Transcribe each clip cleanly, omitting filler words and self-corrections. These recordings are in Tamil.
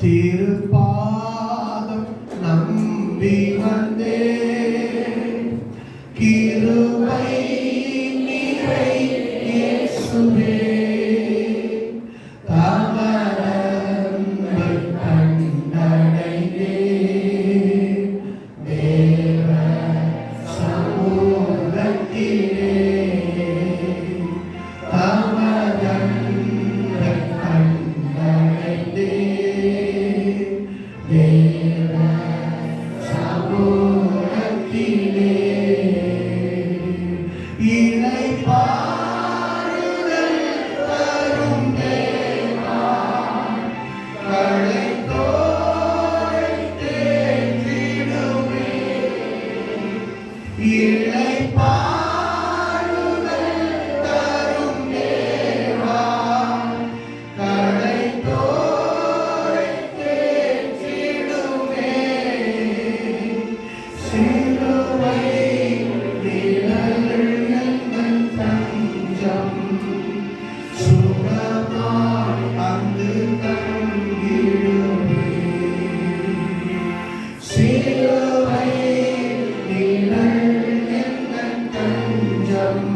திருப்பாதம் நம்பி வந்தே கிருபை நிறை இயேசுவே தமரன்பை கண்டடைந்தே தேவ சமூகத்திலே தமரன்பை கண்டடைந்தே தேவ சமூகத்திலே இளைப்பாறுதல் தரும் தேவா களைத்தோரை தேற்றிடுமே. இளைப்பாறுதல் தரும் தேவா களைத்தோரை தேற்றிடுமே. சிலுவை நிழலில் எங்கள் தஞ்சம் சுகமாய் அங்கு தங்கிடுமே. சிலுவை நிழலில் எங்கள் தஞ்சம்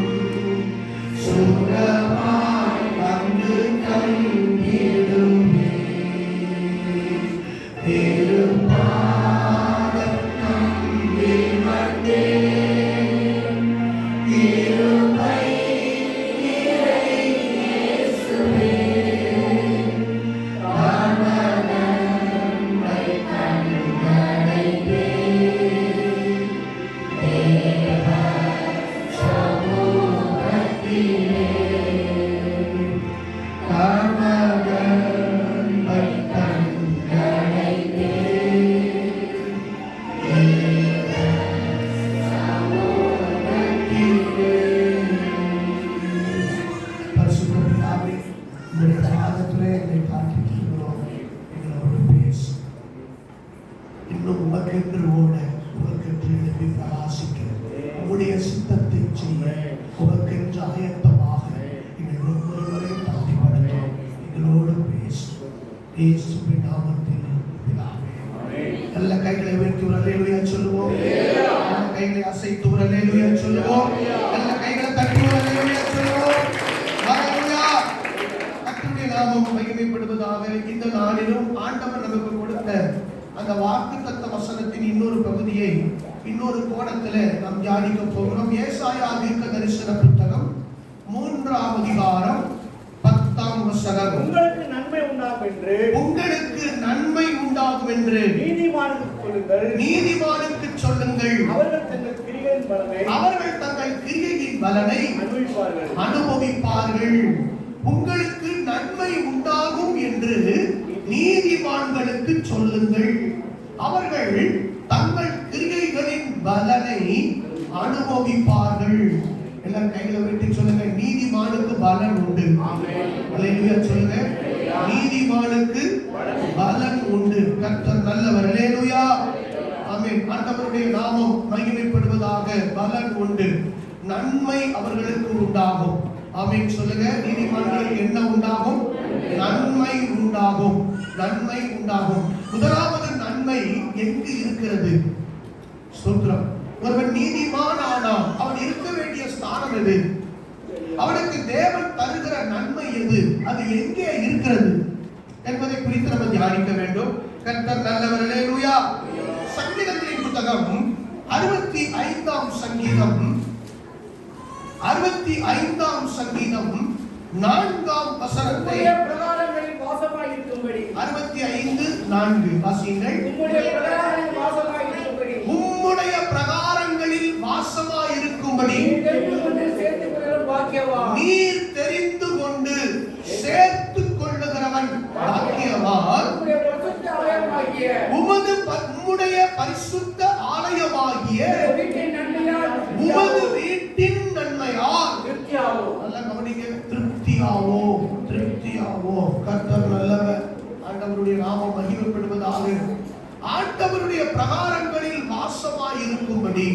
சுகமாய் அங்கு தங்கிடுமே. திருப்பாதம் நம்பி வந்தேன் கிருபை நிறை இயேசுவே தமரன்பை கண்டடைந்தேன் தேவ சமூகத்திலே தமரன்பை கண்டடைந்தேன் தேவ சமூகத்திலே. பரிசுத்த பிதாவே, உம்முடைய பாதத்திலே எங்களை காண்பிக்கிறோம். எங்களோடு பேசும். இன்னும் உமக்கென்று ஓட, உமக்கென்று எழுப்பி பிரகாசிக்க, உம்முடைய சித்தத்தை செய்ய, உமக்கென்று ஆயத்தமாக எங்கள் ஒவ்வொருவரையும் தகுதிப்படுத்தும். எங்களோடு பேசும். இயேசுவின் நாமத்தில் பிதாவே. நல்ல கைகளை வைத்து ஒரு அல்லேலூயா சொல்லுவோம். நல்ல கைகளை அசைத்து ஒரு அல்லேலூயா சொல்லுவோம். நல்ல கைகளை தட்டி ஒரு அல்லேலூயா சொல்லுவோம். ஹல்லேலூயா. கர்த்தருடைய நாமம் மகிமைப்படுவதாக. இந்த நாளிலும் ஆண்டவர் நமக்கு கொடுத்த அந்த வாக்குத்தத்த வசனத்தின் இன்னொரு பகுதியை இன்னொரு கோணத்திலே நாம் தியானிக்க போகிறோம். ஏசாயா தீர்க்க தரிசன புத்தகம் 3ஆம் அதிகாரம் 10ஆம் வசனம். உங்களுக்கு நன்மை உண்டாகும் என்று உங்களுக்கு நன்மை உண்டாகும் என்று நீதிமானுக்கு சொல்லுங்கள். நீதிமானுக்கு சொல்லுங்கள். அவர்கள் தங்கள் கிரியையின் பலனை அவர்கள் தங்கள் கிரியையின் பலனை அனுபவிப்பார்கள். அனுபவிப்பார்கள். உங்களுக்கு நன்மை உண்டாகும் என்று நீதிமான்களுக்கு சொல்லுங்கள். அவர்கள் தங்கள் கிரியைகளின் பலனை அனுபவிப்பார்கள். எல்லாம் கையில வைத்து சொல்லுங்க, நீதிமானுக்கு பலன் உண்டு. அல்லேலூயா சொல்லுங்க, நீதிமானுக்கு பலன் உண்டு. கர்த்தர் நல்லவர். அல்லேலூயா. ஆமென். ஆண்டவருடைய நாமம் மகிமைப்படுவதாக. பலன் உண்டு, நன்மை அவர்களுக்கு உண்டாகும். ஆமென் சொல்லுங்க. நீதிமான்களுக்கு என்ன உண்டாகும்? நன்மை உண்டாகும். நன்மை உண்டாகும். முதலாவது நன்மை எங்கு இருக்கிறது? ஸ்தோத்திரம். ஒருவன் நீதிமான் ஆனால் அவன் இருக்க வேண்டிய ஸ்தானம் எது? அவனுக்கு தேவன் தருகிற நன்மை எது? அது எங்கே இருக்கிறது என்பதை குறித்து நம்ம தியானிக்க வேண்டும். கர்த்தர் நல்லவர். அல்லேலூயா. சங்கீதங்களின் புத்தகம் 65ஆம் சங்கீதம் 65ஆம் சங்கீதம் 4ஆம் வசனத்தை பிரகாரங்களில் வாசமாய் இருக்கும்படி 65:4 வாசியுங்கள். உம்முடைய பிரகாரங்களில் வாசமாய் இருக்கும்படி நீர் தெரிந்து கொண்டு சேர்த்துக் கொள்ளுகிறவன் பாக்கியவான். உம்முடைய பரிசுத்த ஆலயமாகிய உமது வீட்டின் நன்மையால் நல்ல கவனிக்க, திருப்தியாவோ திருப்தியாவோ. கர்த்தர் நல்லவர். ஆண்டவருடைய நாமம் மகிமைப்படுவதாக. ஆண்டவருடைய பிரகாரங்களில் வாசமாய் இருக்கும்படி,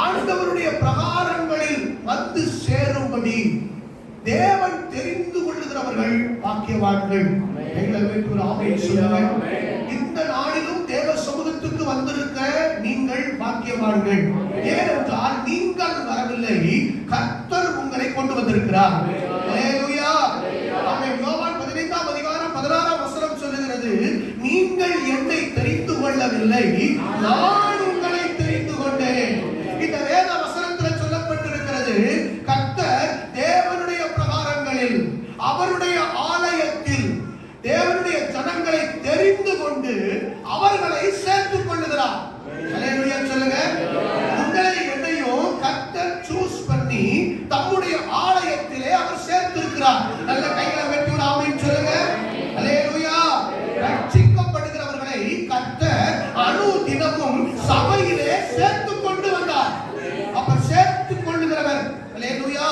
ஆண்டவருடைய பிரகாரங்களில் வந்து சேரும்படி தேவன் தெரிந்து கொள்ளுகிறவர்கள் பாக்கியவான்கள். கைகளை வைத்து ஒரு ஆமென் சொல்லுங்க. இந்த நாளிலும் தேவ சமூகத்துக்கு வந்திருக்க நீங்கள் பாக்கியவான்கள். ஏனென்றால் நீங்கள் வரவில்லை, கர்த்தர் உங்களை கொண்டு வந்திருக்கிறார். ஹல்லேலூயா. ஆமென். யோவான் 15ஆம் அதிகாரம் 16ஆம் வசனம் சொல்லுகிறது, நீங்கள் என்னை தெரிந்து கொள்ளவில்லை, நான் உங்களை தெரிந்து கொண்டேன். இந்த வேத வசனத்தில் சொல்லப்பட்டிருக்கிறது, கர்த்தர் தேவனுடைய பிரகாரங்களில், அவருடைய ஆலயத்தில் தேவனுடைய ஜனங்களை தெரிந்து கொண்டு அவர்களை சேர்த்துக் கொள்ளுகிறார். ஹல்லேலூயா சொல்லுங்க. உங்களை என்னையும் கர்த்தர் சூஸ் பண்ணி தம்முடைய ஆலயத்திலே அவர் சேர்த்திருக்கிறார். நல்ல கைகளை வெட்டி ஒரு ஆமென் சொல்லுங்க. ஹல்லேலூயா. ரட்சிக்கப்படுகிறவர்களை கர்த்தர் அனுதினமும் சபையிலே சேர்த்துக் கொண்டு வந்தார். அப்ப சேர்த்துக் கொள்ளுகிறவர். ஹல்லேலூயா.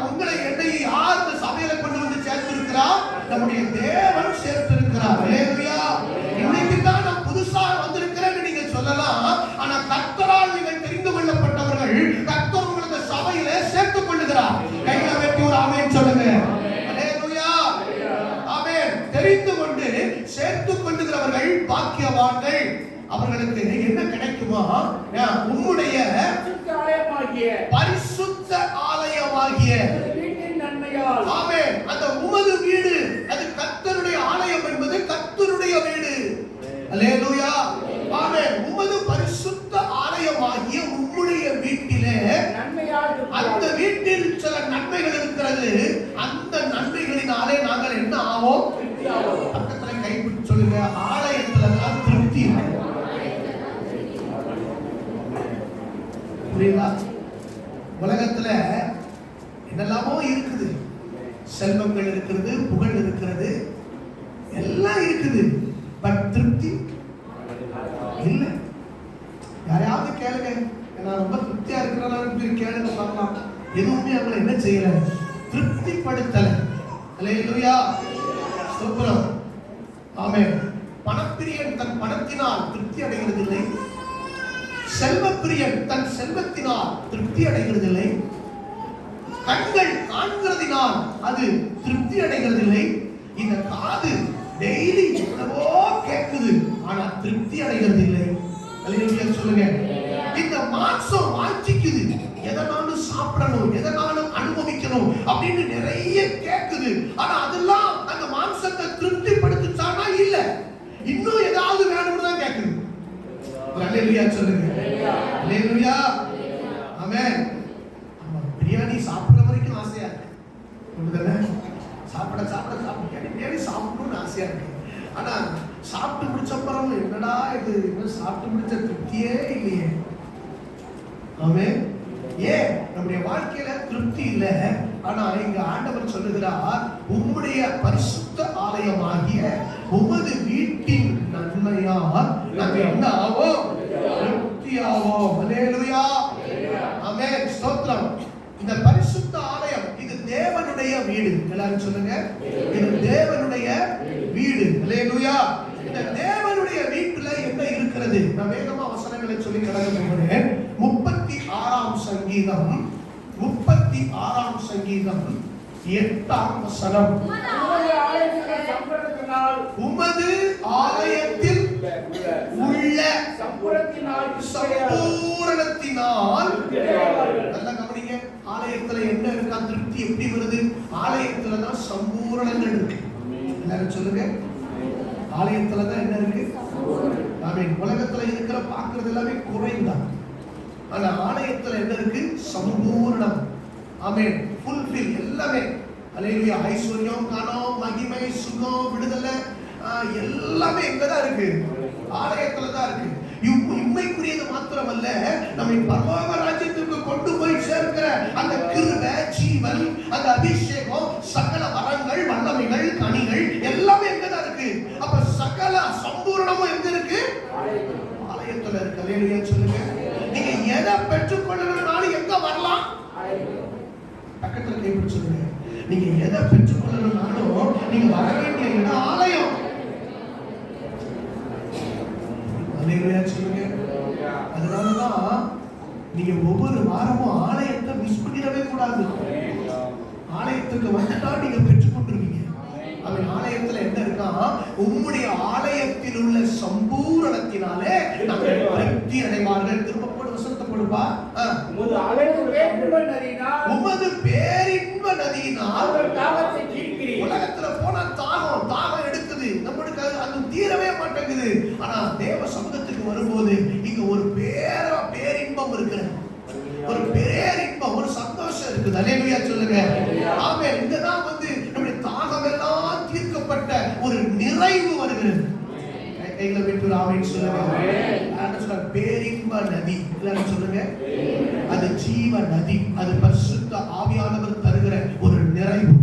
உங்களை என்னை யார் சபையில கொண்டு வந்து சேர்த்திருக்கிறார்? நம்முடைய தேவன் சேர்த்திருக்கிறார். ஹல்லேலூயா. இன்னைக்கு தான் நான் புதுசா வந்திருக்கிறேன்னு நீங்க சொல்லலாம். ஆனா கர்த்தரால் நீங்கள் தெரிந்து கொள்ளப்பட்டவர்கள், கர்த்தர் உங்களை சபையிலே சேர்த்துக் கொள்ளுகிறார். கைகளை வெட்டி ஒரு ஆமென் சொல்லுங்க. ஹல்லேலூயா. ஆமென். தெரிந்து கொண்டு சேர்த்துக் கொள்ளுகிறவர்கள் பாக்கியவான்கள். அவர்களுக்கு என்ன கிடைக்குமா? உம்முடைய பரிசுத்த ஆலயமாகிய வீட்டின் நன்மையால். ஆமென். அந்த உமது வீடு, அது கர்த்தருடைய ஆலயம் என்பது கர்த்தருடைய வீடு. ஹல்லேலூயா. ஆமென். உமது பரிசுத்த ஆலயமாகிய உம்முடைய வீட்டிலே நன்மையால் அந்த வீட்டில் சில நன்மைகள் இருக்கிறது. அந்த நன்மைகளினாலே நாங்கள் என்ன ஆவோம்? பக்கத்துல கைப்பிடிச்சு சொல்லுங்க, ஆலயத்துல தான் திருப்தி இருக்கு. புரியுதா? உலகத்துல என்னெல்லாமோ இருக்குது, செல்வங்கள் இருக்கிறது, புகழ் இருக்கிறது, எல்லாம் இருக்குது. பட் திருப்தி இல்லை. யாரையாவது கேளுங்க, நான் ரொம்ப திருப்தியா இருக்கிறேன்னு கேளுங்க பார்க்கலாம். எதுவுமே அவங்களை என்ன செய்யல, திருப்திப்படுத்தல. ஹல்லேலூயா. ஸ்தோத்திரம். ஆமென். பணப்பிரியன் தன் பணத்தினால் திருப்தி அடைகிறதில்லை, செல்வப்பிரியன் தன் செல்வத்தினால் திருப்தி அடைகிறதில்லை, கண்கள் காண்கிறதினால் அது திருப்தி அடைகிறதில்லை, இந்த காது டெய்லி எவ்வளவோ கேட்குது ஆனா திருப்தி அடைகிறதில்லை. ஹல்லேலூயா சொல்லுங்க. இந்த மாம்சம் வாஞ்சிக்குது, எதனாலும் சாப்பிடணும், எதனாலும் அனுபவிக்கணும் அப்படின்னு நிறைய கேட்குது. ஆனா அதெல்லாம் அந்த மாம்சத்தை திருப்திப்படுத்துச்சானா இல்ல, இன்னும் ஏதாவது வேணும்னு தான் கேட்குது. ஹல்லேலூயா சொல்லுங்க. ஹல்லேலூயா. ஆமென். பிரியாணி சாப்பிடுற வரைக்கும் ஆசையா இருக்கு. புரியுதுல? சாப்பிட சாப்பிட சாப்பிட பிரியாணி சாப்பிடணும்னு ஆசையா இருக்கு. ஆனா சாப்பிட்டு முடிச்ச அப்புறம் என்னடா இது, இன்னும் சாப்பிட்டு முடிச்ச திருப்தியே இல்லையே. ஆமென். ஏன் நம்முடைய வாழ்க்கையில திருப்தி இல்லை? ஆனா இங்க ஆண்டவர் சொல்லுகிறார், உம்முடைய பரிசுத்த ஆலயமாகிய உமது வீட்டின் நன்மையால் நாங்கள் என்ன ஆவோம்? திருப்தி ஆவோம். ஹல்லேலூயா. ஆமென். ஸ்தோத்திரம். இந்த பரிசுத்த ஆலயம் இது தேவனுடைய வீடு. எல்லாரும் சொல்லுங்க, இது தேவனுடைய வீடு. ஹல்லேலூயா. இந்த தேவனுடைய வீட்டுல என்ன இருக்கிறது? நான் வேகமா வசனங்களை சொல்லி கடந்து போகிறேன். 36ஆம் சங்கீதம் 36ஆம் சங்கீதம் 8ஆம் வசனம். உமது ஆலயத்தில் உள்ள சம்பூரணத்தினால். நல்லா கவனிங்க. ஆலயத்துல என்ன இருக்கா? திருப்தி எப்படி வருது? ஆலயத்துல தான் சம்பூரணங்கள் இருக்கு. எல்லாரும் சொல்லுங்க, ஆலயத்துல தான் என்ன இருக்கு? ஆமென். உலகத்துல இருக்கிற பார்க்கிறது எல்லாமே குறைதான். ஆனா ஆலயத்துல என்ன இருக்கு? சம்பூரணம். ஆமென். ஃபுல்ஃபில் எல்லாமே. ஹல்லேலூயா. ஐஸ்வர்யம், கனம், மகிமை, சுகம், விடுதலை எல்லாமே எங்கதான் இருக்கு? ஆலயத்துல தான் இருக்கு. உண்மைக்குரியது மாத்திரமல்ல, நம்மை பரலோக ராஜ்யத்திற்கு கொண்டு போய் சேர்க்கிற அந்த கிருபை, ஜீவன், அந்த அபிஷேகம், சகல வரங்கள், வல்லமைகள், கனிகள் எல்லாமே எங்கதான் இருக்கு? அப்ப சகல சம்பூரணமும் எங்க இருக்கு? ஆலயத்துல இருக்கு. ஹல்லேலூயா சொல்லுங்க. நீங்க எதை பெற்றுக்கொள்ளணும்னாலும் எங்க வரலாம்? பக்கத்துல கைப்பிடி சொல்லுங்க. நீங்க எதை பெற்றுக்கொள்ளணும்னாலும் நீங்க வர வேண்டிய இடம் ஆலயம். ஹல்லேலூயா சொல்லுங்க. அதனாலதான் நீங்க ஒவ்வொரு வாரமும் ஆலயத்தை மிஸ் பண்ணிடவே கூடாது. ஆலயத்துக்கு வந்துட்டா நீங்க பெற்றுக்கொண்டிருவீங்க. அவன் ஆலயத்துல என்ன இருக்கு? உம்முடைய ஆலயத்தில் உள்ள சம்பூரணத்தினாலே நாங்கள் திருப்தி அடைவார்கள். திரும்ப போடு வசனத்தை போடுப்பா. உமது ஆலயத்தில் பேரின்ப நதியினால் உமது பேரின்ப நதியினால் அவர் தாகத்தை தீர்க்கிறீர். உலகத்துல போனா தாகம் எடுக்குது, நம்மளுக்கு அது தீரவே மாட்டேங்குது. ஆனா தேவ சமூகத்துக்கு வரும்போது இங்க ஒரு பேரின்பம் இருக்கு, ஒரு பேரின்பம், ஒரு சந்தோஷம் இருக்குது. அல்லேலூயா சொல்லுங்க. ஆமென். இங்கதான் நம்முடைய தாகம் எல்லாம் தீர்க்கப்பட்ட ஒரு நிறைவு வருகிறது. கைகளை விட்டு ஆமென் சொல்லுங்க. பேரின்ப நதி எல்லாரும் சொல்லுங்க. அது ஜீவ நதி, அது பரிசுத்த ஆவியானவர் தருகிற ஒரு நிறைவு.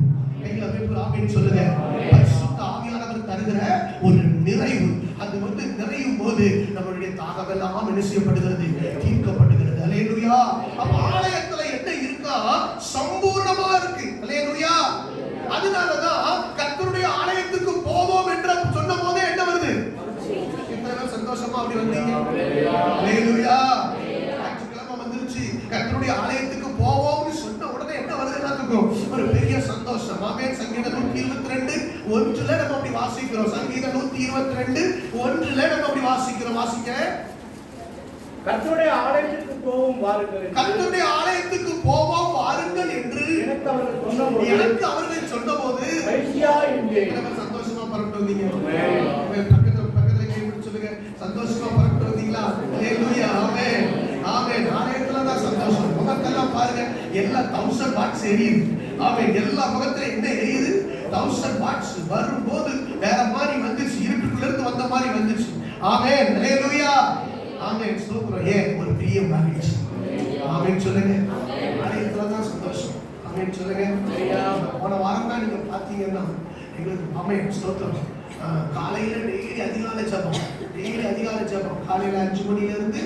கைகளை விட்டு ஆமென் சொல்லுங்க. பரிசுத்த ஆவியானவர் தருகிற ஒரு நிறைவு. அது நிறையும் போது நம்மளுடைய தாகம் எல்லாம் என்ன செய்யப்படுகிறது? தீர்க்கப்படுகிறது. அல்லேலூயா. அப்ப ஆலயத்துல என்ன இருக்கா? சம்பூர்ணமா இருக்கு. அல்லேலூயா. அதனாலதான் கர்த்தருடைய ஆலயத்துக்கு போவோம் என்று சொன்ன போதே என்ன வருது? எத்தனை சந்தோஷமா அப்படி வந்தீங்க? அல்லேலூயா. ஞாயிற்றுக்கிழமை வந்துருச்சு, கர்த்தருடைய ஆலயத்துக்கு போவோம்னு சொன்ன உடனே என்ன வருது? எல்லாத்துக்கும் ஒரு பெரிய சந்தோஷம். ஆமென். சங்கீதம் 122:1 நம்ம அப்படி வாசிக்கிறோம். சங்கீதம் 122:1 நம்ம அப்படி வாசிக்கிறோம். வாசிக்க. கர்த்தருடைய ஆலயத்துக்கு போவோம் வாருங்கள். கர்த்தருடைய ஆலயத்துக்கு போவோம் வாருங்கள் என்று எனக்கு அவர்கள் சொன்னபோது சந்தோஷமா பரப்பிட்டு வந்தீங்க. பக்கத்துல கைப்பிடிச்சு சொல்லுங்க. சந்தோஷமா பரப்பிட்டு வந்தீங்களா? அல்லேலூயா. ஆமென். ஆமென். ஆலயத்துல தான் சந்தோஷம். முகத்தெல்லாம் பாருங்க, எல்லாம் 1000 வாட்ஸ் எரியுது. ஆமென். எல்லா முகத்துல என்ன எரியுது? 1000 வாட்ஸ். வரும்போது வேற மாதிரி வந்துச்சு, இருட்டுக்குள்ள இருந்து வந்த மாதிரி வந்துச்சு. ஆமென். அல்லேலூயா. ஆமென். ஸ்தோத்திரம். ஒரு பெரிய மகிழ்ச்சி. ஆமென் சொல்லுங்க. ஆலயத்துல தான் சந்தோஷம். ஆமென் சொல்லுங்க. போன வாரம் தான் நீங்க பாத்தீங்கன்னா எங்களுக்கு ஆமென் ஸ்தோத்திரம். காலையில டெய்லி அதிகாலை ஜெபம். காலையில 5 மணில இருந்து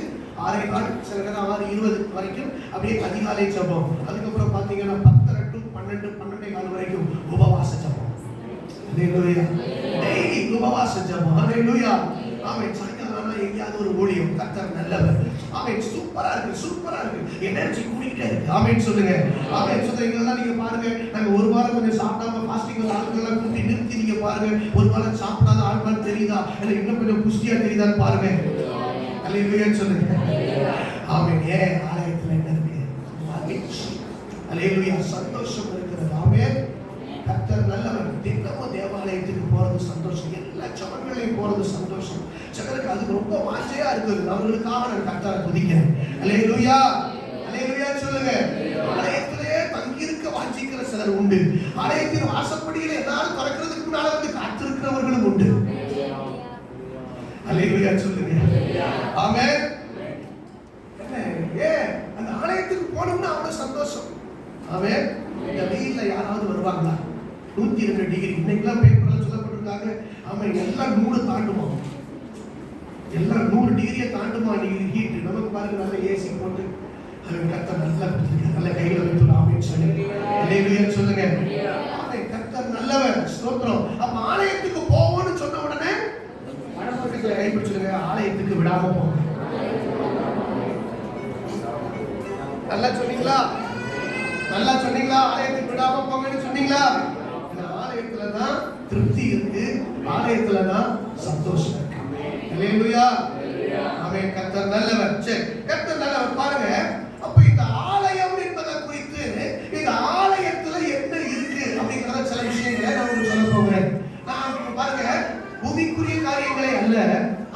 6:15, சில நேரம் 6:20 வரைக்கும் அப்படியே அதிகாலை ஜெபம். அதுக்கப்புறம் பாத்தீங்கன்னா 10:30 to 12:15 வரைக்கும் உபவாச ஜெபம். அல்லேலூயா. டெய்லி உபவாச ஜெபம். அல்லேலூயா. ஆமென். எங்கேயாவது ஒரு ஊழியம். கர்த்தர் நல்லவர். ஆமென். சூப்பரா இருக்கு. எனர்ஜி கூடிட்டே இருக்கு. ஆமென் சொல்லுங்க. ஆமென் சொல்லுங்க. இதெல்லாம் நீங்க பாருங்க. நாங்க ஒரு வாரம் கொஞ்சம் சாப்பிடாம ஃபாஸ்டிங் ஆட்களெல்லாம் கூட்டி நிறுத்தி நீங்க பாருங்க. ஒரு வாரம் சாப்பிடாத ஆட்கள் தெரியுதா இல்ல இன்னும் கொஞ்சம் புஷ்டியா தெரியுதான்னு பாருங்க. அல்லேலூயா சொல்லுங்க. ஆமென். ஆலயத்துல என்ன இருக்கு? மகிழ்ச்சி. அல்லேலூயா. சந்தோஷம் இருக்கிறது. ஆமென். கர்த்தர் நல்லவர். தினமும் தேவாலயத்துக்கு போறது சந்தோஷம், எல்லா ஜபங்களையும் போறது சந்தோஷம். சிலருக்கு அது ரொம்ப வாஞ்சையா இருக்குது. அவர்களுக்காக நான் கர்த்தரை துதிக்கிறேன். அல்லேலூயா. அல்லேலூயா சொல்லுங்க. ஆலயத்திலே தங்கி இருக்க வாஞ்சிக்கிற சிலர் உண்டு. ஆலயத்தின் வாசப்படியில எல்லாரும் திறக்கிறதுக்கு முன்னால காத்திருக்கிறவர்களும் உண்டு. அல்லேலூயா சொல்லுங்க. ஆமென். அந்த ஆலயத்துக்கு போனோம்னா அவ்வளவு சந்தோஷம். ஆமென். இந்த வெயில்ல யாராவது வருவாங்களா? 102 டிகிரி. இன்னைக்கெல்லாம் பேப்பர்ல சொல்லப்பட்டிருக்காங்க. ஆமென். எல்லாம் 100 தாண்டுமா, எல்லாம் 100 டிகிரியை தாண்டுமா ஹீட். நமக்கு பாருங்க நல்ல ஏசி போட்டு அவன் கர்த்தர் நல்லா கொடுத்திருக்கார். நல்ல கையில வைத்து ஆமென் சொல்லுங்க. அல்லேலூயா சொல்லுங்க. ஆமென். கர்த்தர் நல்லவர். ஸ்தோத்திரம். அப்ப ஆலயத்துக்கு போவோம்னு சொன்ன உடனே மனசுல கைப்பிடிச்சுடுங்க. ஆலயத்துக்கு விடாம போங்க. நல்லா சொன்னீங்களா? ஆலயத்துக்கு விடாம போங்கன்னு சொன்னீங்களா? ஆலயத்துல தான் திருப்தி இருக்கு, ஆலயத்துல தான் சந்தோஷம் இருக்கு. அல்லேலூயா. ஆமென். கர்த்தர் நல்லவர். சரி, கர்த்தர் நல்லவர். பாருங்க. அப்ப இந்த ஆலயம் என்பதை குறித்து, இந்த ஆலயத்துல என்ன இருக்கு அப்படிங்கறத சில விஷயங்களை நான் உங்களுக்கு சொல்ல போகிறேன். நான் பாருங்க, பூமிக்குரிய காரியங்களை அல்ல,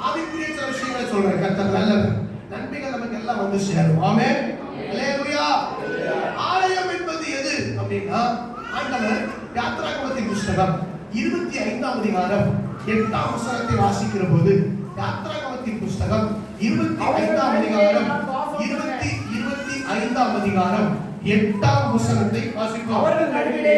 ஆவிக்குரிய சில விஷயங்களை சொல்றேன். கர்த்தர் நல்லவர். நன்மைகள் நமக்கு எல்லாம் வந்து சேரும். ஆமென். அல்லேலூயா. ஆலயம் என்பது எது அப்படின்னா, ஆண்டவர் யாத்ராகமத்தின் புத்தகம் 25ஆம் அதிகாரம் 8ஆம் வசனத்தை வாசிக்கிற போது, யாத்ராகமத்தின் புத்தகம் 25ஆம் அதிகாரம் 25ஆம் அதிகாரம் 8ஆம் வசனத்தை வாசிக்கிறோம். அவர்கள் நடுவிலே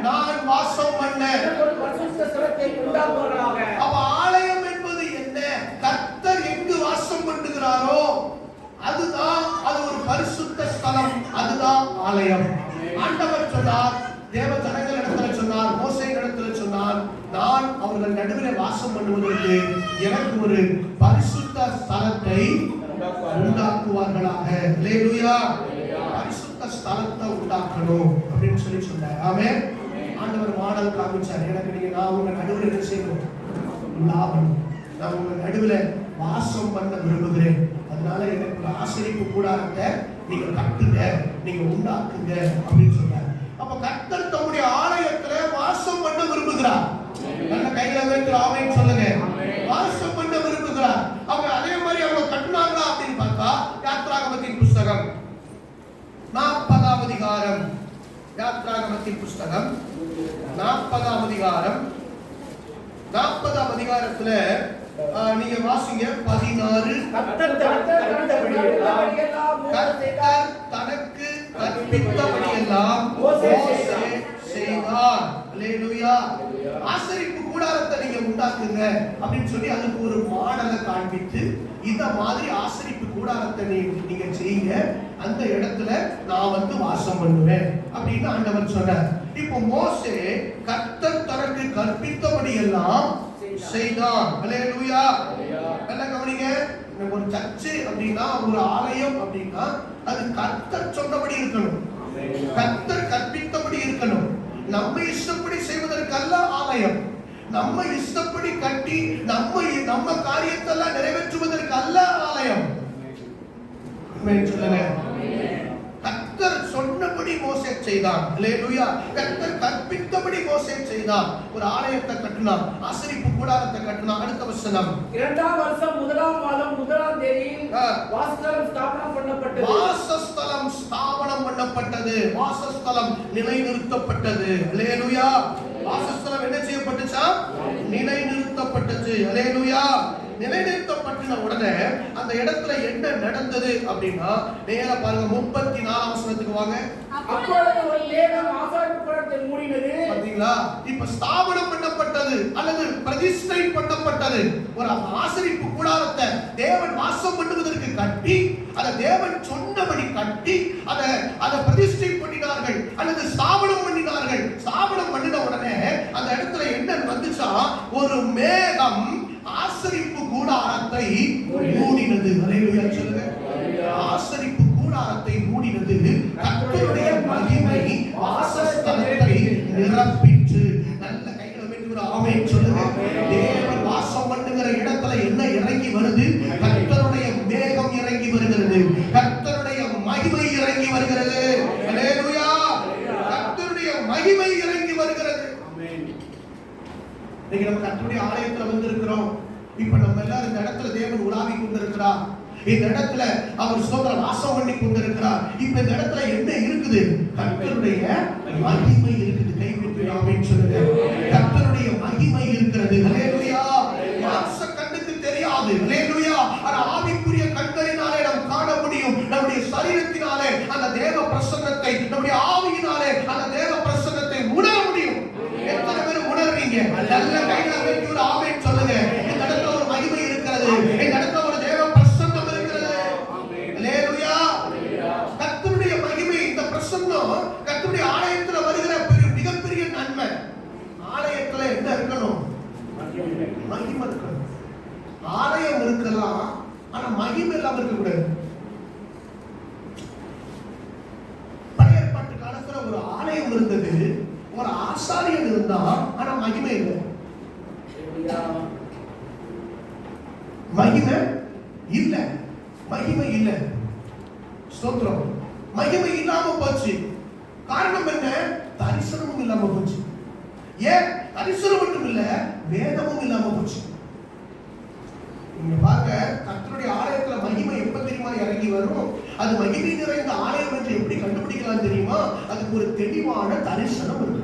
நான் வாசம் பண்ண ஒரு பரிசுத்த ஸ்தலத்தை உண்டாக்குவாராக. அப்ப ஆலயம் என்பது என்ன? கர்த்தர் எங்கு வாசம் பண்ணுகிறாரோ அதுதான், அது ஒரு பரிசுத்த ஸ்தலம், அதுதான் ஆலயம். ஆண்டவர் சொன்னார், தேவ ஜனங்கள் இடத்துல சொன்னார், மோசே இடத்துல சொன்னார், நான் அவர்கள் நடுவில் வாசம் பண்ணுவதற்கு எனக்கு ஒரு பரிசுத்த ஸ்தலத்தை உண்டாக்குவார்களாக. அல்லேலூயா. பரிசுத்த ஸ்தலத்தை உண்டாக்கணும் அப்படின்னு சொல்லி சொன்னார். ஆமென். ஆண்டவர் மாடல் காமிச்சார். எனக்கு நீங்க நான் உங்க நடுவில் என்ன செய்யணும்? லாபம். நான் உங்க நடுவில் வாசம் பண்ண விரும்புகிறேன். அதனால எனக்கு ஒரு ஆசரிப்பு கூடாரத்தை நீங்க கட்டுங்க, நீங்க உண்டாக்குங்க அப்படின்னு சொன்னார். அப்ப கர்த்தர் தம்முடைய ஆலயத்துல வாசம் பண்ண விரும்புகிறார். நல்ல கையில வைத்து ஆமென் சொல்லுங்க. வாசம் பண்ண விரும்புகிறார். அவங்க அதே மாதிரி அவங்க கட்டினாங்களா அப்படின்னு பார்த்தா யாத்ராகமத்தின் புஸ்தகம் 40ஆம் அதிகாரம், யாத்ராகமத்தின் புஸ்தகம் 40ஆம் அதிகாரம், 40ஆம் அதிகாரத்துல நீங்க வாசிங்க 16. கர்த்தர் தனக்கு கற்பித்தபடியெல்லாம் மோசே செய்தார். அல்லேலூயா. ஆசரிப்பு கூடாரத்தை நீங்க உண்டாக்குங்க அப்படின்னு சொல்லி அதுக்கு ஒரு மாடலை காண்பித்து இந்த மாதிரி ஆசரிப்பு கூடாரத்தை நீங்க செய்யுங்க, அந்த இடத்துல நான் வந்து வாசம் பண்ணுவேன் அப்படின்னு ஆண்டவர் சொன்னார். இப்போ மோசே கர்த்தர் தனக்கு கற்பித்தபடி எல்லாம் செய்தான். அல்லேலூயா. நல்ல கவனிங்க. ஒரு சர்ச்சு அப்படின்னா, ஒரு ஆலயம் அப்படின்னா அது கர்த்தர் சொன்னபடி இருக்கணும், கர்த்தர் கற்பித்தபடி இருக்கணும். நம்ம இஷ்டப்படி செய்வதற்கல்ல ஆலயம். நம்ம இஷ்டப்படி கட்டி நம்ம காரியத்தெல்லாம் நிறைவேற்றுவதற்கு அல்ல ஆலயம். சொல்லுங்க. கர்த்தர் சொன்னபடி மோசே செய்தான். அல்லேலூயா. கர்த்தர் கற்பித்தபடி மோசே செய்தான். ஒரு ஆலயத்தை கட்டினான், ஆசரிப்பு கூடாரத்தை கட்டினான். அடுத்த வசனம். 2ஆம் வருஷம் 1ஆம் மாதம் 1ஆம் தேதியில் வாசஸ்தலம் ஸ்தாபனம் பண்ணப்பட்டது. வாசஸ்தலம் ஸ்தாபனம் பண்ணப்பட்டது. வாசஸ்தலம் நிலைநிறுத்தப்பட்டது. அல்லேலூயா. வாசஸ்தலம் என்ன செய்யப்பட்டுச்சா? நிலைநிறுத்தப்பட்டது. அல்லேலூயா. நிலைநிறுத்தப்பட்ட உடனே அந்த இடத்துல என்ன நடந்தது அப்படின்னா, நேரா பாருங்க 34ஆம் வசனத்துக்கு வாங்க. அப்பொழுது ஒரு மேகம் ஆசாரிப்பு கூடாரத்தை மூடினது. பாத்தீங்களா? இப்ப ஸ்தாபனம் பண்ணப்பட்டது அல்லது பிரதிஷ்டை பண்ணப்பட்டது. ஒரு ஆசரிப்பு கூடாரத்தை தேவன் வாசம் பண்ணுவதற்கு கட்டி, அதை தேவன் சொன்னபடி கட்டி அதை பிரதிஷ்டை பண்ணினார்கள் அல்லது ஸ்தாபனம் பண்ணினார்கள். ஸ்தாபனம் பண்ணின உடனே அந்த இடத்துல என்ன வந்துச்சா? ஒரு மேகம் ஆசரிப்பு கூடாரத்தை மூடினது. அல்லேலூயா சொல்லுங்க. ஆசரிப்பு கூடாரத்தை மூடினது. கர்த்தருடைய மகிமை வாசஸ்தலத்தை நிரப்பிற்று. நல்ல கைகளை வைத்து ஒரு ஆமென் சொல்லுங்க. தேவன் வாசம் பண்ணுகிற இடத்துல என்ன இறங்கி வருது? கர்த்தருடைய மேகம் இறங்கி வருகிறது. கர்த்தருடைய மகிமை இறங்கி வருகிறது. அல்லேலூயா. கர்த்தருடைய மகிமை இறங்கி வருகிறது. இன்னைக்கு நம்ம கர்த்தருடைய ஆலயத்துல வந்து இருக்கிறோம். இப்ப நம்ம எல்லாரும் இந்த இடத்துல தேவன் உலாவி கொண்டிருக்கிறார். இந்த இடத்துல அவர் ஸ்தோத்திர வாசம் பண்ணி கொண்டிருக்கிறார். இப்ப இந்த இடத்துல என்ன இருக்குது? கர்த்தருடைய மகிமை இருக்குது. கைவிட்டு ஆமென் சொல்லுங்க. கர்த்தருடைய மகிமை இருக்கிறது. அல்லேலூயா. மாம்ச கண்ணுக்கு தெரியாது. அல்லேலூயா. ஆனா ஆவிக்குரிய கண்களினாலே நாம் காண முடியும். நம்முடைய சரீரத்தினாலே அந்த தேவ பிரசன்னத்தை, நம்முடைய ஆவியினாலே அந்த தேவ பிரசன்னத்தை உணர முடியும். எத்தனை பேர் உணர்றீங்க? நல்ல கையில வைத்து ஒரு ஆமென் சொல்லுங்க. இந்த இடத்துல ஒரு மகிமை இருக்கிறது. இந்த இடத்துல ஒரு தேவ பிரசன்னம் இருக்கிறது. அல்லேலூயா. கர்த்தருடைய மகிமை, இந்த பிரசன்னம் கர்த்தருடைய ஆலயத்துல வருகிற மிகப்பெரிய நன்மை. ஆலயத்துல என்ன இருக்கணும்? மகிமை இருக்கணும். ஆலயம் இருக்கலாம், ஆனா மகிமை இல்லாம இருக்க கூடாது. பழைய ஏற்பாட்டு காலத்துல ஒரு ஆலயம் இருந்தது, ஒரு ஆசாரியன் இருந்தா, ஆனா மகிமை இல்லை. மகிமை இல்ல, மகிமை இல்ல. ஸ்தோத்திரம். மகிமை இல்லாம போச்சு. காரணம் என்ன? தரிசனமும் இல்லாம போச்சு. ஏன்? தரிசனம் மட்டும் இல்ல, வேதமும் இல்லாம போச்சு. நீங்க பாருங்க, கர்த்தருடைய ஆலயத்துல மகிமை எப்ப தெரியுமா இறங்கி வரும்? அது மகிமை நிறைந்த ஆலயம் என்று எப்படி கண்டுபிடிக்கலாம் தெரியுமா? அதுக்கு ஒரு தெளிவான தரிசனம் இருக்கு.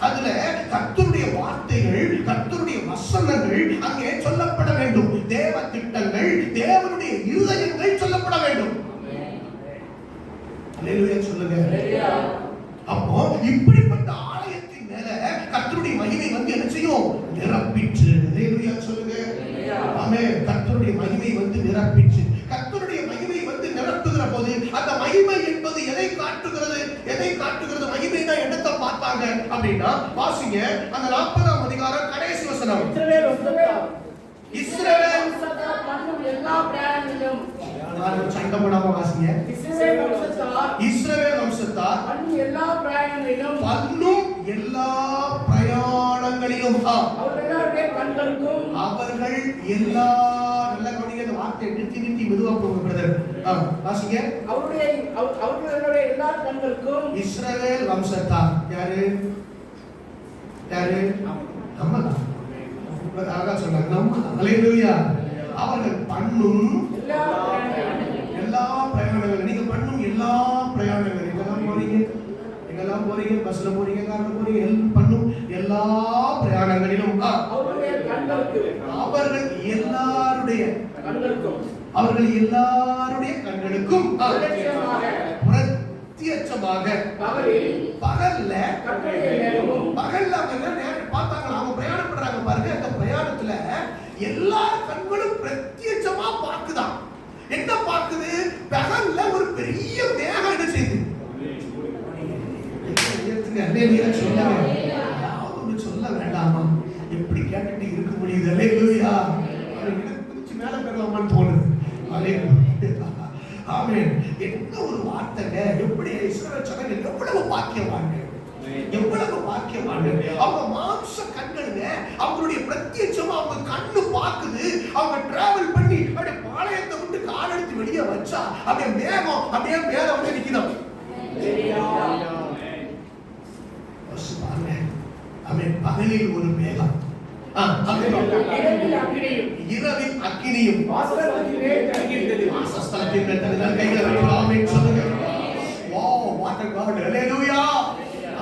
அதுல கர்த்தருடைய வார்த்தைகள், கர்த்தருடைய வசனங்கள் அங்கே சொல்லப்பட வேண்டும். தேவ திட்டங்கள், தேவனுடைய இருதயங்கள் சொல்லப்பட வேண்டும். அல்லேலூயா சொல்லுங்க. அப்போ இப்படிப்பட்ட ஆலயத்தின் மேல கர்த்தருடைய மகிமை வந்து என்ன செய்யும்? நிரப்பிற்று. அல்லேலூயா சொல்லுங்க. ஆமென். கர்த்தருடைய மகிமை வந்து நிரப்பிற்று. கர்த்தருடைய மகிமை வந்து நிரப்புகிற போது அந்த மகிமை என்பது எதை காட்டுகிறது? எதை காட்டுகிறது? மகிமைனா என்னத்தை பார்த்தாங்க அப்படின்னா, வாசிங்க அந்த 40ஆம் அதிகாரம் கடைசி வசனம். இஸ்ரவேல் பண்ணும் எல்லா பிராணிகளும் சண்டை போடாம வாசிங்க. இஸ்ரவேல் வம்சத்தார் பண்ணும் எல்லா பிராணிகளிலும் எல்லா பிரயாணங்களிலும் அவர்கள் எல்லாருடைய கண்களுக்கும் அவர்கள் எல்லா நல்ல கவனிங்க இந்த வார்த்தை நிறுத்தி மெதுவா போங்க பிரதர். வாசிங்க. அவர்களுடைய எல்லா கண்களுக்கும் இஸ்ரவேல் வம்சத்தார் யாரு யாரு நம்ம தான். அழகா சொன்னாங்க நம்ம தான். ஹல்லேலூயா. அவர்கள் பண்ணும் எல்லா பிரயாணங்கள், நீங்க பண்ணும் எல்லா பிரயாணங்கள், எங்கெல்லாம் போறீங்க பஸ்ல போறீங்க கார்ல போறீங்க பண்ணும் எல்லா பிரயாணங்களிலும் அவர்கள் எல்லாருடைய கண்களுக்கும் பிரத்யட்சமாக பகல்ல அவங்க நேரம் பார்த்தாங்களா, அவங்க பிரயாணம் பண்றாங்க பாருங்க. அந்த பிரயாணத்துல எல்லா கண்களும் பிரத்யட்சமா பார்க்குதான். என்ன பார்க்குது? பகல்ல ஒரு பெரிய மேகம் என்ன செய்யுது? சொல்ல வேண்டாமா? எப்படி கேட்டுட்டு இருக்க முடியுது? அல்லேலூயா. மேல பெறலாமான்னு தோணுது. ஆமென். என்ன ஒரு வார்த்தைங்க! எப்படி இஸ்ரவேல் ஜனங்கள் எவ்வளவு பாக்கியவாங்க, எவ்வளவு பாக்கியவாங்க. அவங்க மாம்ச கண்களுங்க, அவங்களுடைய பிரத்யட்சமா அவங்க கண்ணு பாக்குது. அவங்க டிராவல் பண்ணி அப்படியே பாளையத்தை விட்டு கால் எடுத்து வெளியே வச்சா அப்படியே மேகம் அப்படியே மேல வந்து நிக்குதாம். பகலில் ஒரு மேகம், இரவில் அக்கினியும் வாசஸ்தலத்தின் மேல் தங்குகிறது. கைகளை வைத்து ஆமென் சொல்லுங்க. Wow, what a God. Hallelujah.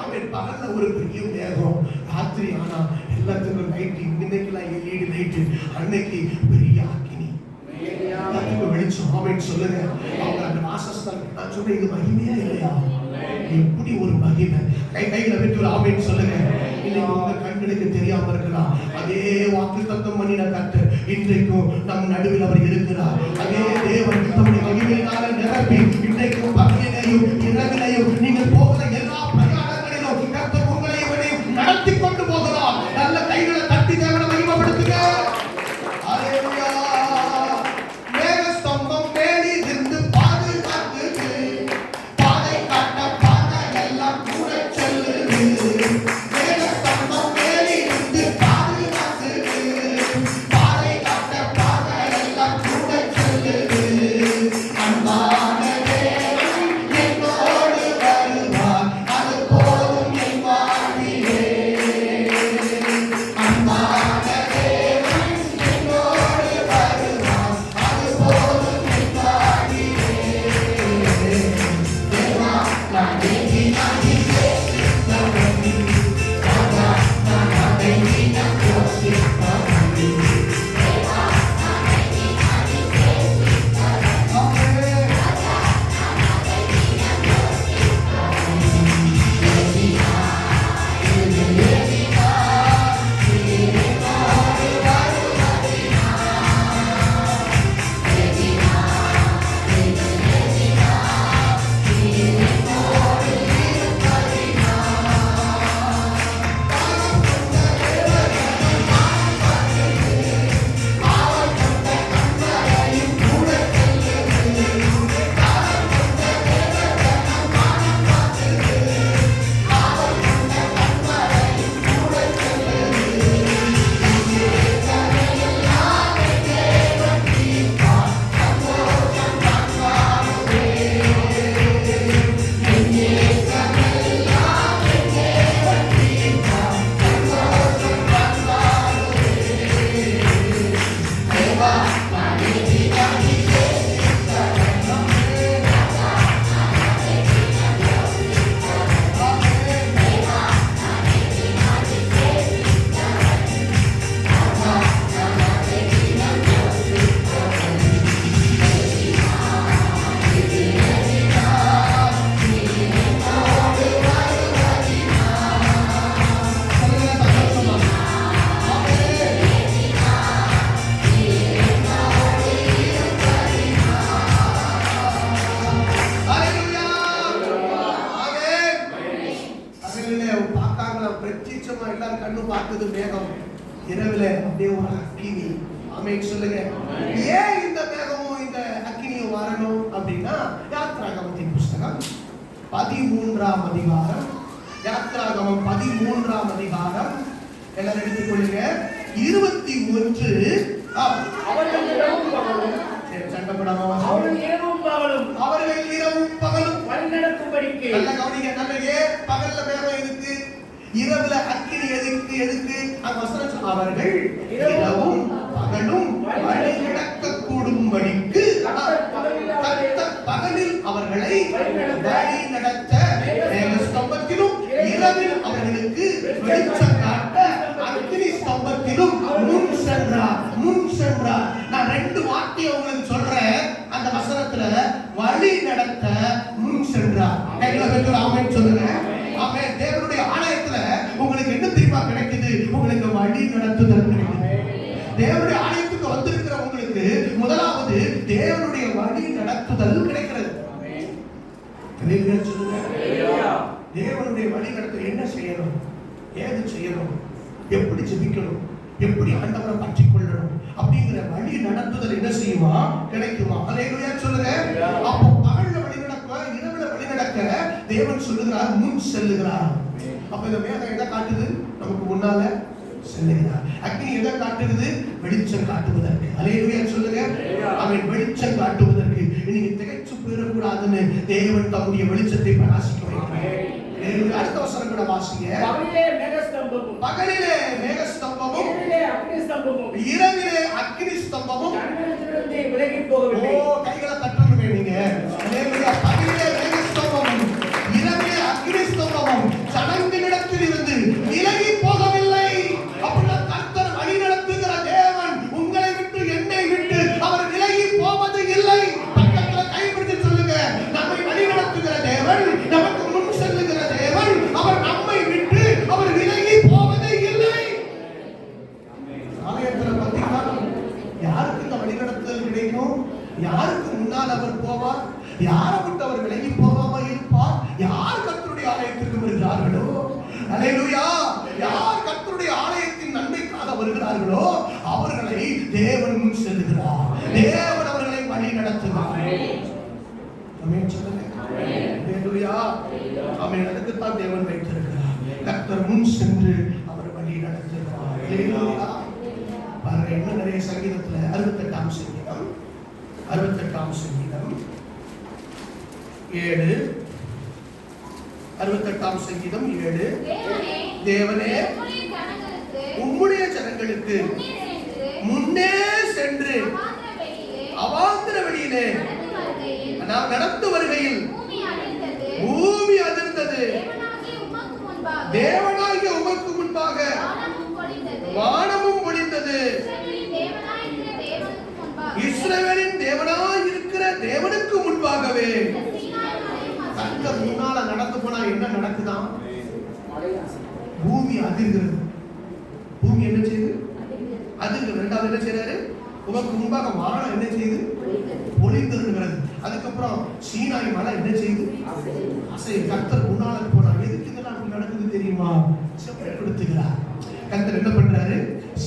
Amen. பகல்ல ஒரு பெரிய மேகம், ராத்திரி ஆனா எல்லாத்துக்கும் லைட். இன்னைக்குலாம் எல்இடி லைட், அன்னைக்கு பெரிய அக்கினி, எல்லாத்துக்கும் வெளிச்சம். ஆமென் சொல்லுங்க. அவங்க அந்த வாசஸ்தலம், நான் சொல்றேன், இது மகிமையா இல்லையா? எப்படி ஒரு மகிமை! கைகளை விட்டு ஒரு ஆமென் சொல்லுங்க. இன்னைக்கு உங்க கண்களுக்கு தெரியாம இருக்கலாம், அதே வாக்குத்தத்தம் பண்ணின கர்த்தர் இன்றைக்கும் நம் நடுவில் அவர் இருக்கிறார். அதே தேவன் தம்முடைய மகிமையினால நிரப்பி இன்றைக்கும் பகலிலேயும் இரவிலேயும் நீங்கள் போகிற எல்லா பிரயாணங்களிலும் கர்த்தர் உங்களையும் நடத்தி கொண்டு போகிறார். நல்ல கைகளை தட்டி தேவனை மகிமைப்படுத்துங்க. ஹல்லேலூயா. மேகஸ்தம்பம் மேலில் இருந்து பாதுகாத்து பாதை காட்ட பாதை எல்லாம் கூட செல்லுது. மேகஸ்தம்பம் மேலில் இருந்து பாதுகாத்து பாதை காட்ட பாதை எல்லாம் கூட செல்லுது. அன்பான தேவன் என்னோடு வருவார், அது போதும் என் வாழ்விலே. அன்பான தேவன் என்னோடு வருவார், அது போதும் என் வாழ்விலே. தேவா நான் தேவி நான் பிரத்யட்சமா எல்லாரும் கண்ணு பார்க்குது மேகம், இரவுல அப்படியே ஒரு அக்கினி. ஆமென் சொல்லுங்க. ஏன் இந்த மேகமும் இந்த அக்கினியும் வரணும் அப்படின்னா, யாத்ராகமத்தின் புஸ்தகம் 13ஆம் அதிகாரம் யாத்திராகமம் 13ஆம் அதிகாரம் எல்லாரும் எடுத்துக்கொள்ளுங்க. 21 அவர்கள் இரவும் பகலும் சண்டப்படாம அவர்கள் இரவும் பகலும் வழிநடக்கும்படிக்கு. நல்ல கவனிங்க. நல்ல பகல்ல மேகம் எதுக்கு, இரவுல அக்கினி எதுக்கு அந்த வசனம் அவர்கள் இரவும் பகலும் வழிநடக்க கூடும்படிக்கு பகலில் அவர்களை வழி நடத்த மேக ஸ்தம்பத்திலும் இரவில் அவர்களுக்கு வெளிச்சம் காட்ட அக்கினி ஸ்தம்பத்திலும் முன் சென்றார். நான் 2 வார்த்தையை உங்களுக்கு சொல்றேன். அந்த வசனத்துல வழி நடத்த முன் சென்றார். கைகளை பெற்று ஆமென் சொல்லுங்க. ஆமென். தேவனுடைய ஆலயத்துல உங்களுக்கு என்ன தெரியுமா கிடைக்குது? உங்களுக்கு வழி நடத்துதல் கிடைக்குது. தேவனுடைய ஆலயத்துக்கு வந்திருக்கிற உங்களுக்கு முதலாவது தேவனுடைய வழி நடத்துதல் கிடைக்கிறது. சொல்லுங்க. தேவனுடைய வழி நடத்த என்ன செய்யணும், ஏது செய்யணும், எப்படி ஜெபிக்கணும், எப்படி ஆண்டவரை பற்றிக் கொள்ளணும் அப்படிங்கிற வழி நடத்துதல் என்ன செய்யுமா, கிடைக்குமா? அல்லேலூயா சொல்லுங்க. அப்போ பகல்ல வழி நடக்க, இரவுல வழி நடக்க தேவன் சொல்லுகிறார், முன் செல்லுகிறார். அப்ப இந்த மேகம் எதை காட்டுது? நமக்கு முன்னால செல்லுகிறார். அக்னி எதை காட்டுகிறது? வெளிச்சம் காட்டுவதற்கு. அல்லேலூயா சொல்லுங்க. அவன் வெளிச்சம் காட்டுவதற்கு. நீங்க திகைச்சு போயிடக்கூடாதுன்னு தேவன் தம்முடைய வெளிச்சத்தை பிரகாசிக்க வைக்கிறார். அடுத்த வசனம் கூட வாசிங்க. பகலிலே மேகஸ்தம்பமும் இரவிலே அக்னி ஸ்தம்பமும் விலகி போகவில்லை. கைகளை தட்டணுமே நீங்க. பகலிலே மேகஸ்தம்பமும் இரவிலே அக்னி ஸ்தம்பமும் ஜனங்களிடத்தில் இருந்து விலகி போகவில்லை. அப்படின்னா கர்த்தர் வழி நடத்துகிற தேவன் உங்களை விட்டு, என்னை விட்டு அவர் விலகி போவது இல்லை. பக்கத்துல கைப்பிடித்து சொல்லுங்க, நம்மை வழி நடத்துகிற தேவன், நமக்கு முன் செல்லுகிற தேவன், அவர் நம்மை விட்டு அவர் விலகி போவது இல்லை. ஆலயத்துல பாத்தீங்கன்னா யாருக்கு இந்த வழி நடத்துதல் கிடைக்கும்? யாருக்கு முன்னால் அவர் போவார்? யாரை விட்டு அவர் விலகி போகாம இருப்பார்? யார் கர்த்தருடைய ஆலயத்திற்கு வருகிறார்களோ, அல்லேலூயா, யார் கர்த்தருடைய ஆலயத்தின் நன்மைக்காக வருகிறார்களோ அவர்களை தேவன் முன் செல்லுகிறார். தேவன் அவர்களை வழி நடத்துகிறார். ஆமென் சொல்லுங்க. அல்லேலூயா. ஆமென். அதுக்குத்தான் தேவன் வைத்திருக்கிறார். கர்த்தர் முன் சென்று அவர் வழி நடத்துகிறார். அல்லேலூயா. பாருங்க, இன்னும் நிறைய சங்கீதத்துல 68ஆம் சங்கீதம் 7 68ஆம் சங்கீதம் 7. தேவனே உம்முடைய ஜனங்களுக்கு முன்னே சென்று அவாந்தர வெளியிலே நாம் நடந்து வருகையில் பூமி அதிர்ந்தது. தேவனாகிய உமக்கு முன்பாக வானமும் பொழிந்தது. இஸ்ரவேலின் தேவனாய் இருக்கிற தேவனுக்கு முன்பாகவே. கர்த்தர் முன்னால நடந்து போனா என்ன நடக்குதாம்? பூமி அதிர்கிறது. பூமி என்ன செய்யுது? அதிர்கிறது. இரண்டாவது என்ன செய்யறாரு? உமக்கு முன்பாக வானம் என்ன செய்யுது? பொழிந்திருக்கிறது. அதுக்கப்புறம் சீனாய் மலை என்ன செய்யுது? அசை. கர்த்தர் முன்னால போனா எதுக்கு இதெல்லாம் நடக்குது தெரியுமா? செம்மைப்படுத்துகிறார். கர்த்தர் என்ன பண்றாரு?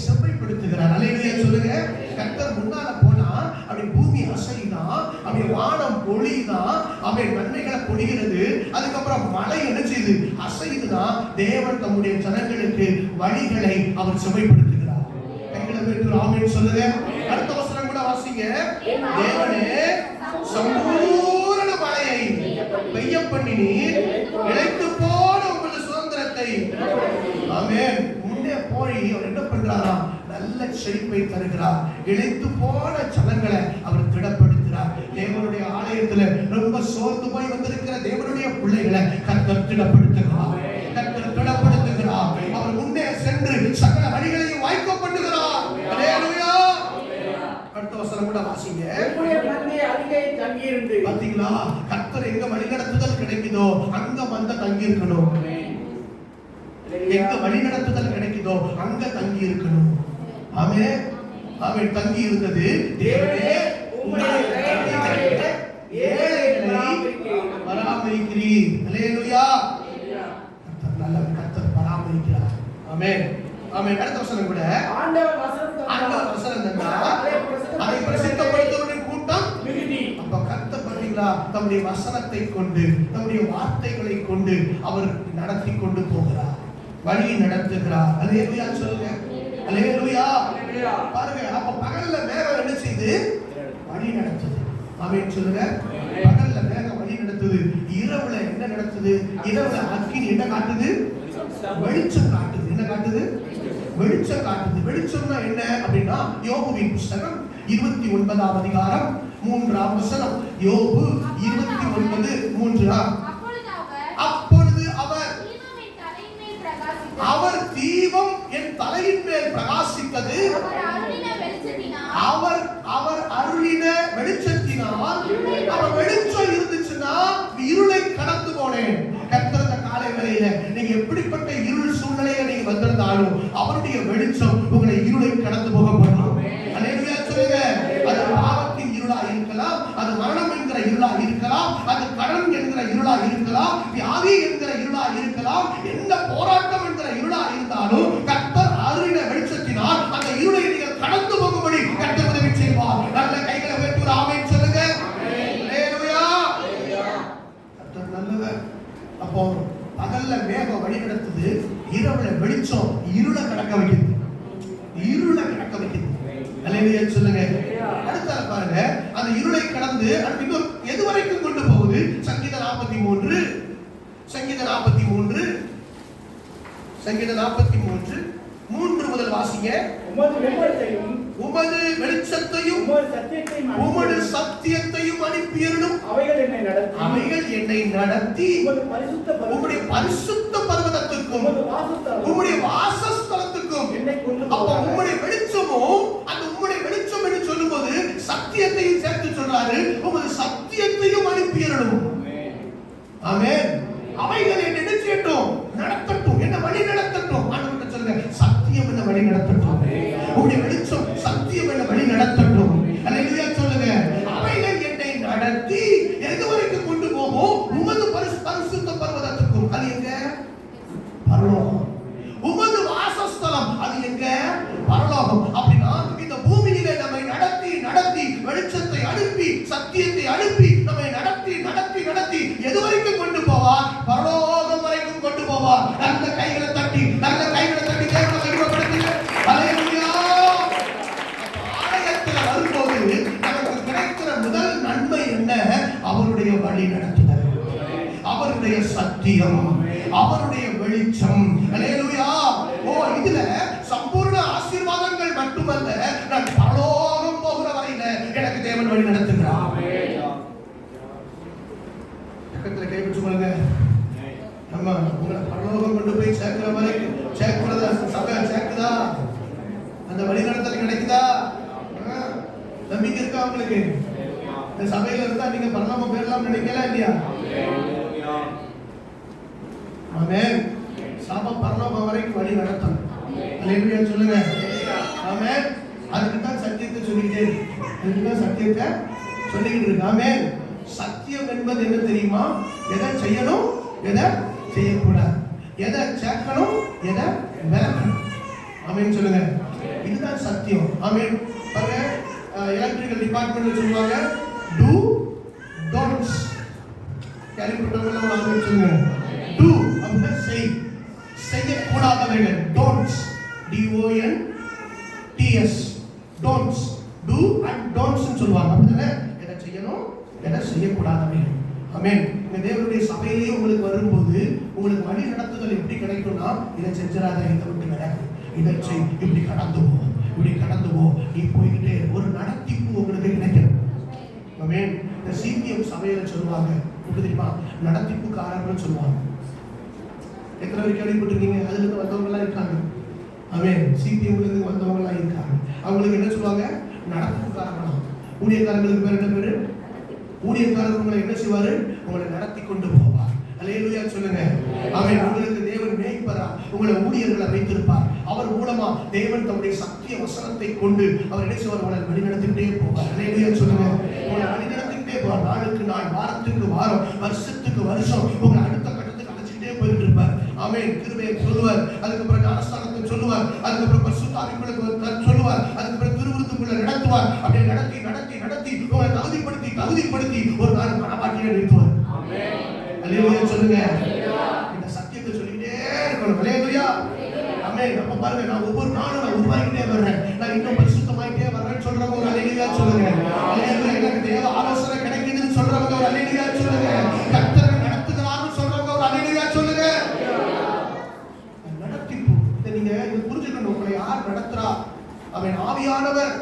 செம்மைப்படுத்துகிறார். அல்லேலூயா சொல்லுங்க. கர்த்தர் முன்னால போனா அப்படி பூமி அசைதான், அப்படி வானம் பொழிதான், அப்படி நன்மைகளை பொழிகிறது. அதுக்கப்புறம் மலை என்ன செய்யுது? அசைதுதான். தேவன் தம்முடைய ஜனங்களுக்கு வழிகளை அவர் செம்மைப்படுத்துகிறார். கைகளை பெற்று ஆமென் சொல்லுங்க. அடுத்த வசனம் கூட வாசிங்க. தேவனே சம்பூரண மழையை பெய்ய பண்ணினீர், இழைத்து போன உங்கள் சுதந்திரத்தை. ஆமென். முன்னே போய் அவர் என்ன பண்றாராம்? நல்ல செழிப்பை தருகிறார். இழைத்து போன ஜனங்களை அவர் திடப்படுத்துகிறார். தேவனுடைய ஆலயத்துல ரொம்ப சோர்ந்து போய் வந்திருக்கிற தேவனுடைய பிள்ளைகளை கர்த்தர் திடப்படுத்துகிறார். கர்த்தர் திடப்படுத்துகிறார். அவர் முன்னே சென்று சகல வழிகளையும் வாய்க்க பண்ணுகிறார். அல்லேலூயா. அடுத்த வசனம் கூட வாசிங்க. பாத்தீங்களா? கர்த்தர் எங்க வழி நடத்துதல் கிடைக்குதோ அங்க வந்து தங்கி இருக்கணும். எங்க வழி நடத்துதல் கிடைக்குதோ அங்க தங்கி இருக்கணும். ஆமென். ஆமென். தங்கி இருந்தது. தேவனே ஏழைகளை பராமரிக்கிறீர். அல்லேலூயா. கர்த்தர் நல்லவர். கர்த்தர் பராமரிக்கிறார். ஆமென். ஆமென். அடுத்த வசனம் கூட ஆண்டவர் வசனம் தந்தார், அதை பிரசித்தப்படுத்துவதன் கூட்டம் மிகுதி. அப்ப கர்த்தர் பாத்தீங்களா? அல்லேலூயா தம்முடைய வசனத்தை கொண்டு தம்முடைய வார்த்தைகளை கொண்டு அவர் நடத்தி கொண்டு போகிறார், வழி நடத்துகிறார். அல்லேலூயா சொல்லுங்க. அல்லேலூயா. பாருங்க, அப்ப பகல்ல மேகம் என்ன செய்து வழி நடத்துது. ஆமென் சொல்லுங்க. பகல்ல மேகம் வழி நடத்துது, இரவுல என்ன நடத்துது? இரவுல அக்கினி என்ன காட்டுது? வெளிச்சம் காட்டுது. என்ன காட்டுது? வெளிச்சம் காட்டுது. வெளிச்சம்னா என்ன அப்படின்னா, யோபுவின் புத்தகம் 29ஆம் அதிகாரம் 3ஆம் வசனம். யோபு 29:3. அப்பொழுது அவர் தீபம் என் தலையின் மேல் பிரகாசித்தது, அவர் அருளின வெளிச்சத்தினால். அவர் வெளிச்சம் இருந்துச்சுன்னா இருளை கடந்து போனேன். கர்த்தர் காலை வேளையில நீங்க எப்படிப்பட்ட இருள் சூழ்நிலையில நீங்க வந்திருந்தாலும் அவருடைய வெளிச்சம் உங்களை இருளை கடந்து போக பண்ணும். அல்லேலூயா சொல்லுங்க. அது பாவத்தின் இருளா இருக்கலாம், அது மரணம் என்கிற இருளா இருக்கலாம், அது கடன் என்கிற இருளா இருக்கலாம், வியாதி என்கிற இருளா இருக்கலாம், எந்த போராட்டம் என்கிற இருளா இருந்தாலும் கர்த்தர் அருளின வெளிச்சத்தினால் அந்த இருளை நீங்கள் கடந்து போகும்படி கர்த்தர் உதவி செய்வார். நல்ல கைகளை உயர்த்தி ஆமென் சொல்லுங்க. அல்லேலூயா. கர்த்தர் நல்லவர். அப்போ பகல்ல மேகம் வழி நடத்துது, இரவுல வெளிச்சம் இருளை கடக்க வைக்குது, இருளை கடக்க வைக்குது. அல்லேலூயா சொல்லுங்க. அடுத்த பாருங்க, அந்த இருளை கடந்து அடுத்து எது வரைக்கும் கொண்டு போகுது? சங்கீதம் 43 3 முதல் வாசிங்க. உமது வெளிச்சத்தையும் உமது சத்தியத்தையும் அனுப்பியருளும். அவைகள் என்னை நடத்தி உம்முடைய பரிசுத்த பர்வதத்துக்கும் உம்முடைய வாசஸ்தலத்துக்கும். அப்ப உம்முடைய வெளிச்சமும், அந்த உம்முடைய வெளிச்சம் என்று சொல்லும்போது சத்தியத்தையும் சேர்த்து சொல்றாரு. உமது சத்தியத்தையும் அனுப்பியருளும். ஆமென். அவைகள் என்னை நிச்சயட்டும், நடத்தட்டும், என்ன வழி நடத்தட்டும். ஆண்டவர்கிட்ட சொல்லுங்க, சத்தியம் என்ன வழி நடத்தட்டும், உம்முடைய வெளிச்சம் சத்தியம் என்ன வழி நடத்தட்டும். அல்லேலூயா சொல்லுங்க. அவைகள் என்னை நடத்தி எது வரைக்கும் கொண்டு போகும்? உமது பரிசுத்த பர்வதத்துக்கும். அது எங்க? பரலோகம். உமது வாசஸ்தலம் அது எங்க? பரலோகம். அப்படின்னா இந்த பூமியிலே நம்மை நடத்தி நடத்தி வெளிச்சத்தை அனுப்பி சத்தியத்தை அனுப்பி நம்மை நடத்தி நடத்தி நடத்தி எது வரைக்கும் கொண்டு போவார்? பரலோகம் வரைக்கும் கொண்டு போவார். நல்ல கைகளை தட்டி தேவனை மகிமைப்படுத்துங்க. அல்லேலூயா. ஆலயத்தில் வரும்போது நமக்கு கிடைக்கிற முதல் நன்மை என்ன? அவருடைய வழி நடத்துதல், அவருடைய சத்தியம், அவருடைய வெளிச்சம். அல்லேலூயா. ஓ, இதுல சம்பூர்ண ஆசீர்வாதங்கள் மட்டுமல்ல, நான் பரலோகம் போகிற வரையில எனக்கு தேவன் வழி நடத்துகிறார். பக்கத்துல கை பிடிச்சு சொல்லுங்க, நம்ம உங்களை பரலோகம் கொண்டு போய் சேர்க்கிற வரைக்கும் சேர்க்கிறதா சபை சேர்க்குதா? அந்த வழி நடத்தல் கிடைக்குதா? நம்பிக்கை இருக்கா உங்களுக்கு? இந்த சபையில இருந்தா நீங்க பரலோகம் போயிடலாம் நினைக்கல இல்லையா? ஆமென். சபை பரலோகம் வரைக்கும் வழி நடத்தணும். அல்லேலூயா சொல்லுங்க. ஆமென். அதுக்கு தான் சத்தியத்தை சொல்லிக்கிட்டே இருக்கு. அதுக்கு தான் சத்தியத்தை சொல்லிக்கிட்டு இருக்கு. ஆமென். சத்தியம் என்பது என்ன தெரியுமா? எதை செய்யணும், எதை செய்யக்கூடாது, எதை சேர்க்கணும், எதை விலக்கணும். ஆமென் சொல்லுங்க. இதுதான் சத்தியம். ஆமென். பாருங்க, எலக்ட்ரிக்கல் டிபார்ட்மெண்ட்ல சொல்லுவாங்க do don'ts. கேள்விப்பட்டவங்க ஆமென் சொல்லுங்க. do அப்படின்னா செய்யக்கூடாதவைகள். don'ts, DON'TS, don'ts, do and don'ts சொல்லுவாங்க. அப்படிதானே? எதை செய்யணும், எதை செய்யக்கூடாதவைகள். ஆமென். இந்த தேவனுடைய சபையிலே உங்களுக்கு வரும்போது உங்களுக்கு வழி நடத்துதல் எப்படி கிடைக்கும்னா, இதை செஞ்சிராத, இதை விட்டு விலகு, இதை செய், இப்படி கடந்து போ, இப்படி கடந்து போ, நீ போய்கிட்டே ஒரு நடத்திப்பு உங்களுக்கு கிடைக்கும். ஆமென். இந்த CPM சபையில சொல்லுவாங்க, எப்படி தெரியுமா? நடத்திப்புக்காரர்கள் சொல்லுவாங்க. எத்தனை பேர் கேள்விப்பட்டிருக்கீங்க? அதுல இருந்து வந்தவங்க எல்லாம் இருக்காங்க. ஆமென். CPMல இருந்து வந்தவங்க எல்லாம் இருக்காங்க. அவங்களுக்கு என்ன சொல்லுவாங்க? நடத்திப்புக்காரர்கள். ஊழியக்காரங்களுக்கு பேர் என்ன பேரு? ஊழியக்காரர் உங்களை என்ன செய்வாரு? உங்களை நடத்தி கொண்டு போவார். அல்லேலூயா சொல்லுங்க. ஆமென். உங்களுக்கு தேவன் மேய்ப்பரா உங்களை ஊழியர்களை வைத்திருப்பார். அவர் மூலமா தேவன் தம்முடைய சத்திய வசனத்தை கொண்டு அவர் என்ன செய்வார்? உங்களை வழிநடத்திக்கிட்டே போவார். அல்லேலூயா சொல்லுங்க. உங்களை வழிநடத்திக்கிட்டே போவார். நாளுக்கு நாள், வாரத்துக்கு வாரம், வருஷத்துக்கு வருஷம் உங்களை அடுத்த கட்டத்துக்கு அழைச்சிட்டே போயிட்டு இருப்பார். ஆமென். கிருபையை சொல்லுவார், அதுக்கப்புறம் ஞானஸ்தானத்தை சொல்லுவார், அதுக்கப்புறம் பரிசுத்த ஆவிக்குள்ள சொல்லுவார், அதுக்கப்புறம் திருவிருந்துக்குள்ள நடத்துவார். அப்படியே நடத்தி நடத்தி நடத்தி உங்களை தகுதிப்படுத்தி உறுதிப்படுத்தி ஒரு நாள் மனவாட்டியை நிறுத்துவார். அல்லேலூயா சொல்லுங்க. இந்த சத்தியத்தை சொல்லிக்கிட்டே இருக்கணும். அல்லேலூயா. ஆமென். நம்ம பாருங்க, நான் ஒவ்வொரு நாளும் நான் உருவாகிட்டே வர்றேன், நான் இன்னும் பரிசுத்தமாயிட்டே வர்றேன்னு சொல்றவங்க ஒரு அல்லேலூயா சொல்லுங்க. அல்லேலூயா. எனக்கு தேவ ஆலோசனை கிடைக்குதுன்னு சொல்றவங்க ஒரு அல்லேலூயா சொல்லுங்க. கர்த்தர் நடத்துகிறார்னு சொல்றவங்க ஒரு அல்லேலூயா சொல்லுங்க. நடத்திப்பு இதை நீங்க இது புரிஞ்சுக்கணும். உங்களை யார் நடத்துறா? அவன் ஆவியானவர்.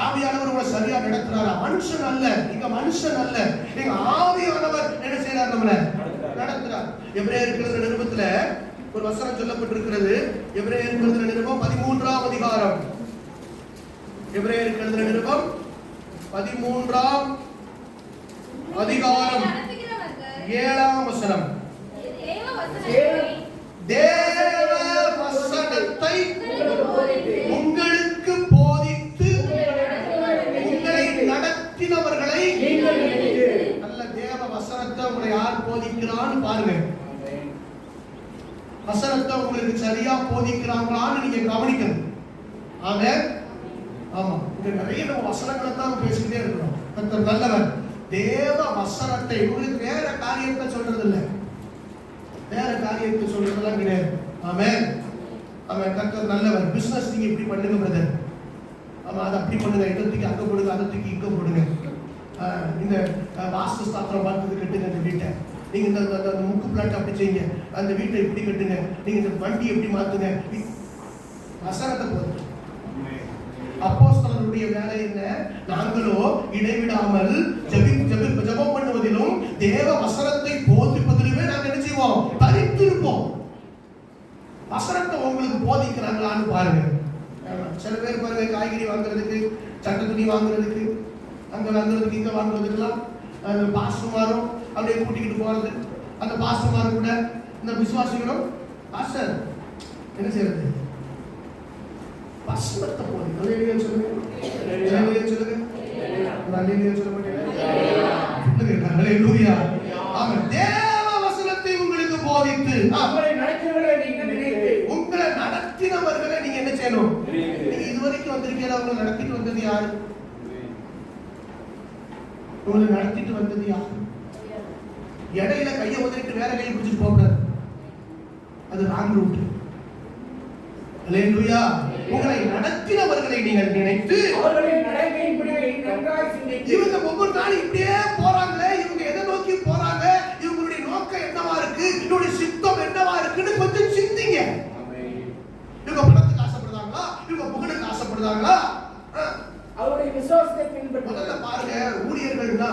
ஆவியானவர் உங்களை சரியா நடத்துறாரா? மனுஷன் அல்ல. நீங்க மனுஷன் அல்ல, நீங்க ஆவியானவர் என்ன செய்யறார்? நம்மள நடத்துறார். எபிரேயர் நிருபத்துல ஒரு வசனம் சொல்லப்பட்டிருக்கிறது. எபிரேயர் நிருபம் 13ஆம் அதிகாரம். எபிரேயர் நிருபம் 13ஆம் அதிகாரம் 7ஆம் வசனம். தேவ வசனத்தை உங்களுக்கு போதித்து உங்களை நடத்தினவர்களை நல்ல தேவ வசனத்தை உங்களை யார் போதிக்கிறான்னு பாருங்க. வசனத்தை உங்களுக்கு சரியா போதிக்கிறாங்களான்னு நீங்க கவனிக்கணும். ஆமென். ஆமா, இங்க நிறைய நம்ம வசனங்களை தான் பேசிக்கிட்டே இருக்கிறோம். கர்த்தர் நல்லவர். தேவ வசனத்தை உங்களுக்கு வேற காரியத்தை சொல்றது இல்லை, வேற காரியத்தை சொல்றதெல்லாம் கிடையாது. ஆமென். ஆமென். கர்த்தர் நல்லவர். பிசினஸ் நீங்க இப்படி பண்ணுங்க பிரதர், ஆமா அதை அப்படி பண்ணுங்க, இதை தூக்கி அங்க போடுங்க, அதை தூக்கி இங்க போடுங்க. இந்த வாஸ்து சாஸ்திரம் பார்த்தது கட்டுங்க இந்த வீட்டை, நீங்க இந்த முக்கு பிளாட் அப்படி செய்யுங்க, அந்த வீட்டை இப்படி கட்டுங்க, நீங்க இந்த வண்டி எப்படி மாத்துங்க. வசனத்தை போதும். அப்போஸ்தலருடைய வேலை என்ன? நாங்களோ இடைவிடாமல் ஜெபம் பண்ணுவதிலும் தேவ வசனத்தை போதிப்பதிலுமே நாங்கள் என்ன செய்வோம்? தரித்திருப்போம். வசனத்தை உங்களுக்கு போதிக்கிறாங்களான்னு பாருங்க. சில பேர் பாருங்க, காய்கறி வாங்குறதுக்கு, சட்ட துணி வாங்குறதுக்கு, அங்க வாங்குறதுக்கு, இங்க வாங்குறதுக்கெல்லாம் அந்த பாஸ்டர்மாரும் அப்படியே கூட்டிக்கிட்டு போறது. அந்த பாஸ்டர்மாரும் கூட இந்த விசுவாசிகளும் பாஸ்டர் என்ன செய்யறது? வசனத்தை போதி. அல்லேலூயா சொல்லுங்க. அல்லேலூயா சொல்லுங்க. அல்லேலூயா சொல்ல மாட்டீங்களா? அல்லேலூயா. ஆமென். தேவ வசனத்தை உங்களுக்கு போதித்து உங்களை நடத்தினவர்களை நீங்க நினைத்து உங்களை நடத்தினவர்களை நீங்க என்ன செய்யணும்? நீங்க இதுவரைக்கும் வந்திருக்கீங்க, உங்களை நடத்திட்டு வந்தது யாரு? உங்களை நடத்திட்டு வந்தது யாரு? இடையில கையை உதறிட்டு வேற கையை பிடிச்சிட்டு போகக்கூடாது, அது ராங் ரூட். அல்லேலூயா. உங்களை நடத்தினவர்களை நீங்கள் நினைத்து அவர்களின் நடக்கையின்படி நன்றாய் சிந்தித்து இவங்க ஒவ்வொரு நாளும் இப்படியே போறாங்களே, இவங்க எதை நோக்கி போறாங்க, இவங்களுடைய நோக்கம் என்னவா இருக்கு, இவங்களுடைய சித்தம் என்னவா இருக்குன்னு கொஞ்சம் சிந்திங்க. இவங்க பணத்துக்கு ஆசைப்படுறாங்களா, இவங்க புகழுக்கு ஆசைப்படுறாங்களா? அவருடைய விசுவாசத்தை பின்பற்ற முதல்ல பாருங்க, ஊழியர்கள்னா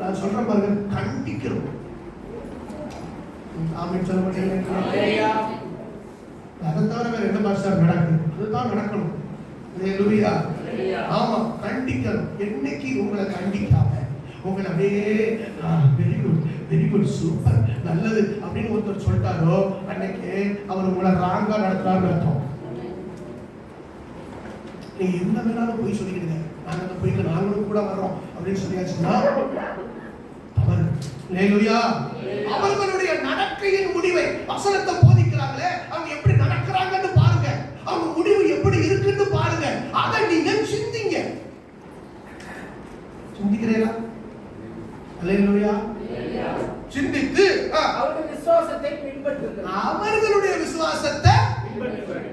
நான் சொல்றேன் பாருங்க, கண்டிக்கிறோம். ஆமென் சொல்ல மாட்டீங்களா? அதை தவிர வேற என்ன பாஸ்டர் நடக்குது? அதுதான் நடக்கணும். அல்லேலூயா. ஆமா, கண்டிக்கணும். என்னைக்கு உங்களை கண்டிக்காம உங்களை அப்படியே very good, very good, super, நல்லது அப்படின்னு ஒருத்தர் சொல்லிட்டாரோ அன்னைக்கு அவர் உங்களை ராங்கா நடத்துறாருன்னு அர்த்தம். நீங்க என்ன வேணாலும் போய் சொல்லிக்கிடுங்க, நாங்க அந்த போய்க்கு நாங்களும் கூட வர்றோம் அப்படின்னு சொல்லியாச்சுன்னா தவறு. அல்லேலூயா. அவர்களுடைய நடக்கையின் முடிவை வசனத்தை போதிக்கிறாங்களே, அவங்க எப்படி நடக்கிறாங்கன்னு பாருங்க, அவங்க முடிவு எப்படி இருக்குன்னு பாருங்க, அதை நீங்க சிந்திங்க. சிந்திக்கிறீங்களா? அல்லேலூயா. சிந்தித்து அவருடைய விசுவாசத்தை பின்பற்றுங்கள். அவர்களுடைய விசுவாசத்தை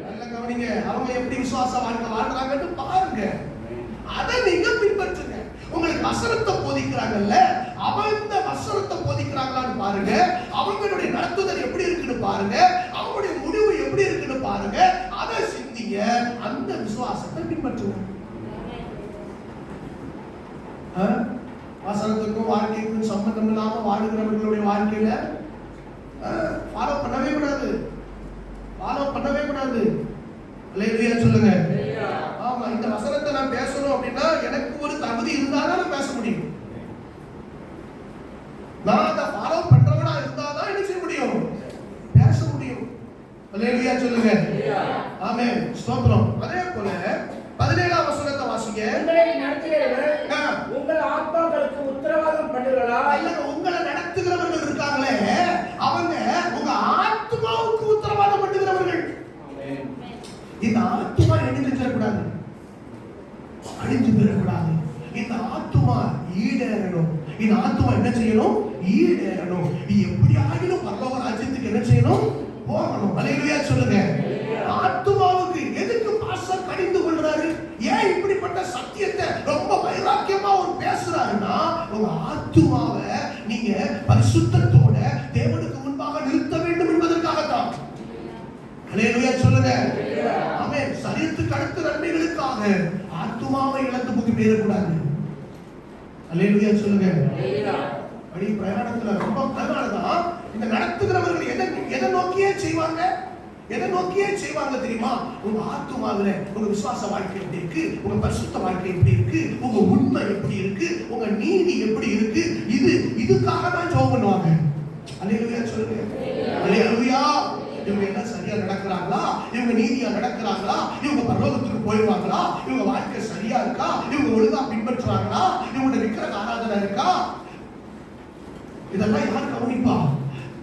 நல்ல கவனிங்க. அவங்க எப்படி விசுவாச வாழ்க்கை வாழ்றாங்கன்னு பாருங்க, அதை நீங்க பின்பற்றுங்க. உங்களுக்கு வசனத்தை போதிக்கிறாங்கல்ல, அவங்க வசனத்தை போதிக்கிறாங்களான்னு பாருங்க, அவங்களுடைய நடத்துதல் எப்படி இருக்குன்னு பாருங்க, அவங்களுடைய முடிவு எப்படி இருக்குன்னு பாருங்க, அதை சிந்திங்க, அந்த விசுவாசத்தை பின்பற்றுங்க. வசனத்துக்கும் வாழ்க்கைக்கும் சம்பந்தம் இல்லாம வாழுகிறவர்களுடைய வாழ்க்கையில ஃபாலோ பண்ணவே கூடாது, ஃபாலோ பண்ணவே கூடாது. அல்லேலூயா சொல்லுங்க. ஆமா, இந்த வசனத்தை நான் பேசணும் அப்படின்னா எனக்கு ஒரு தகுதி இருந்தாதான் நான் பேச முடியும். நான் அதை ஃபாலோ பண்றவனா இருந்தாதான் என்ன செய்ய முடியும்? பேச முடியும். அல்லேலூயா சொல்லுங்க. ஆமென். ஸ்தோத்திரம். அதே போல 17ஆம் வசனத்தை வாசிங்க. உங்களை நடத்துகிறவர் உங்கள் ஆத்மாக்களுக்கு உத்தரவாதம் பண்ணுகிறாரா? இல்ல, உங்களை நடத்துகிறவர்கள் இருக்காங்களே, அவங்க உங்க ஆத்மாவுக்கு உத்தரவாதம் பண்ணுகிறவர்கள். இந்த ஆத்மா அழிஞ்சு போயிடக்கூடாது, அழிஞ்சு போயிடக்கூடாது. இந்த ஆத்மா ஈடேறணும், இந்த ஆத்துமா என்ன செய்யணும்? ஈடேறணும். எப்படி ஆகிலும் பரலோக ராஜ்யத்துக்கு என்ன செய்யணும்? போகணும். அல்லேலூயா சொல்லுங்க. ஆத்துமாவுக்கு எதுக்கு பாஸ்டர் கடிந்து கொள்றாரு? ஏன் இப்படிப்பட்ட சத்தியத்தை ரொம்ப வைராக்கியமா அவர் பேசுறாருன்னா, உங்க ஆத்துமாவை நீங்க பரிசுத்தத்தோட தேவனுக்கு முன்பாக நிறுத்த வேண்டும் என்பதற்காகத்தான். அல்லேலூயா சொல்லுங்க. ஆமென். சரீரத்துக்கு அடுத்த நன்மைகளுக்காக ஆத்துமாவை இழந்து போய் போயிடக்கூடாது. அல்லேலூயா சொல்லுங்க. வழி பிரயாணத்துல ரொம்ப அதனாலதான் இந்த நடத்துகிறவர்கள் எதை நோக்கியே செய்வாங்க? எதை நோக்கியே செய்வாங்க தெரியுமா? உங்க ஆத்துமாவில உங்க விசுவாச வாழ்க்கை எப்படி இருக்கு, உங்க பரிசுத்த வாழ்க்கை எப்படி இருக்கு, உங்க உண்மை எப்படி இருக்கு, உங்க நீதி எப்படி இருக்கு, இதுக்காக தான் ஜெபம் பண்ணுவாங்க. அல்லேலூயா சொல்லுங்க. அல்லேலூயா. இவங்க என்ன சரியா நடக்கிறாங்களா, இவங்க நீதியா நடக்கிறாங்களா, இவங்க பரலோகத்துக்கு போயிடுவாங்களா, இவங்க வாழ்க்கை சரியா இருக்கா, இவங்க ஒழுங்கா பின்பற்றுறாங்களா, இவங்க விக்கிரக ஆராதனை இருக்கா, இதெல்லாம் யார் கவனிப்பா?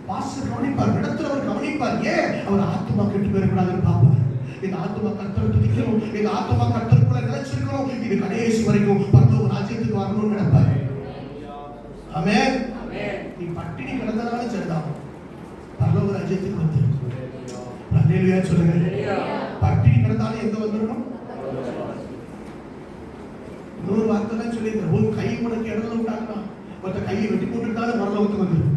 பாஸ்டர் கவனிப்பார், நடத்துறவர் கவனிப்பார். ஏன்? அவர் ஆத்துமா கெட்டு போயிடக்கூடாதுன்னு பார்ப்பார். இந்த ஆத்துமா கர்த்தரை துதிக்கணும், இந்த ஆத்துமா கர்த்தருக்குள்ள நிலைச்சிருக்கணும், இது கடைசி வரைக்கும் பரலோக ராஜ்யத்துக்கு வரணும்னு நினைப்பார். ஆமென். நீ பட்டினி கிடந்தனாலும் சரிதான், பரலோக ராஜ்யத்துக்கு வந்து. அல்லேலூயா சொல்லுங்க. பட்டினி கிடந்தாலும் எங்க வந்துடணும்? இன்னொரு வார்த்தை தான் சொல்லியிருக்கேன். ஒரு கை உனக்கு இடத்துல உண்டாக்கலாம், ஒருத்த கையை வெட்டி போட்டுட்டாலும் பரலோகத்துக்கு வந்துடும்.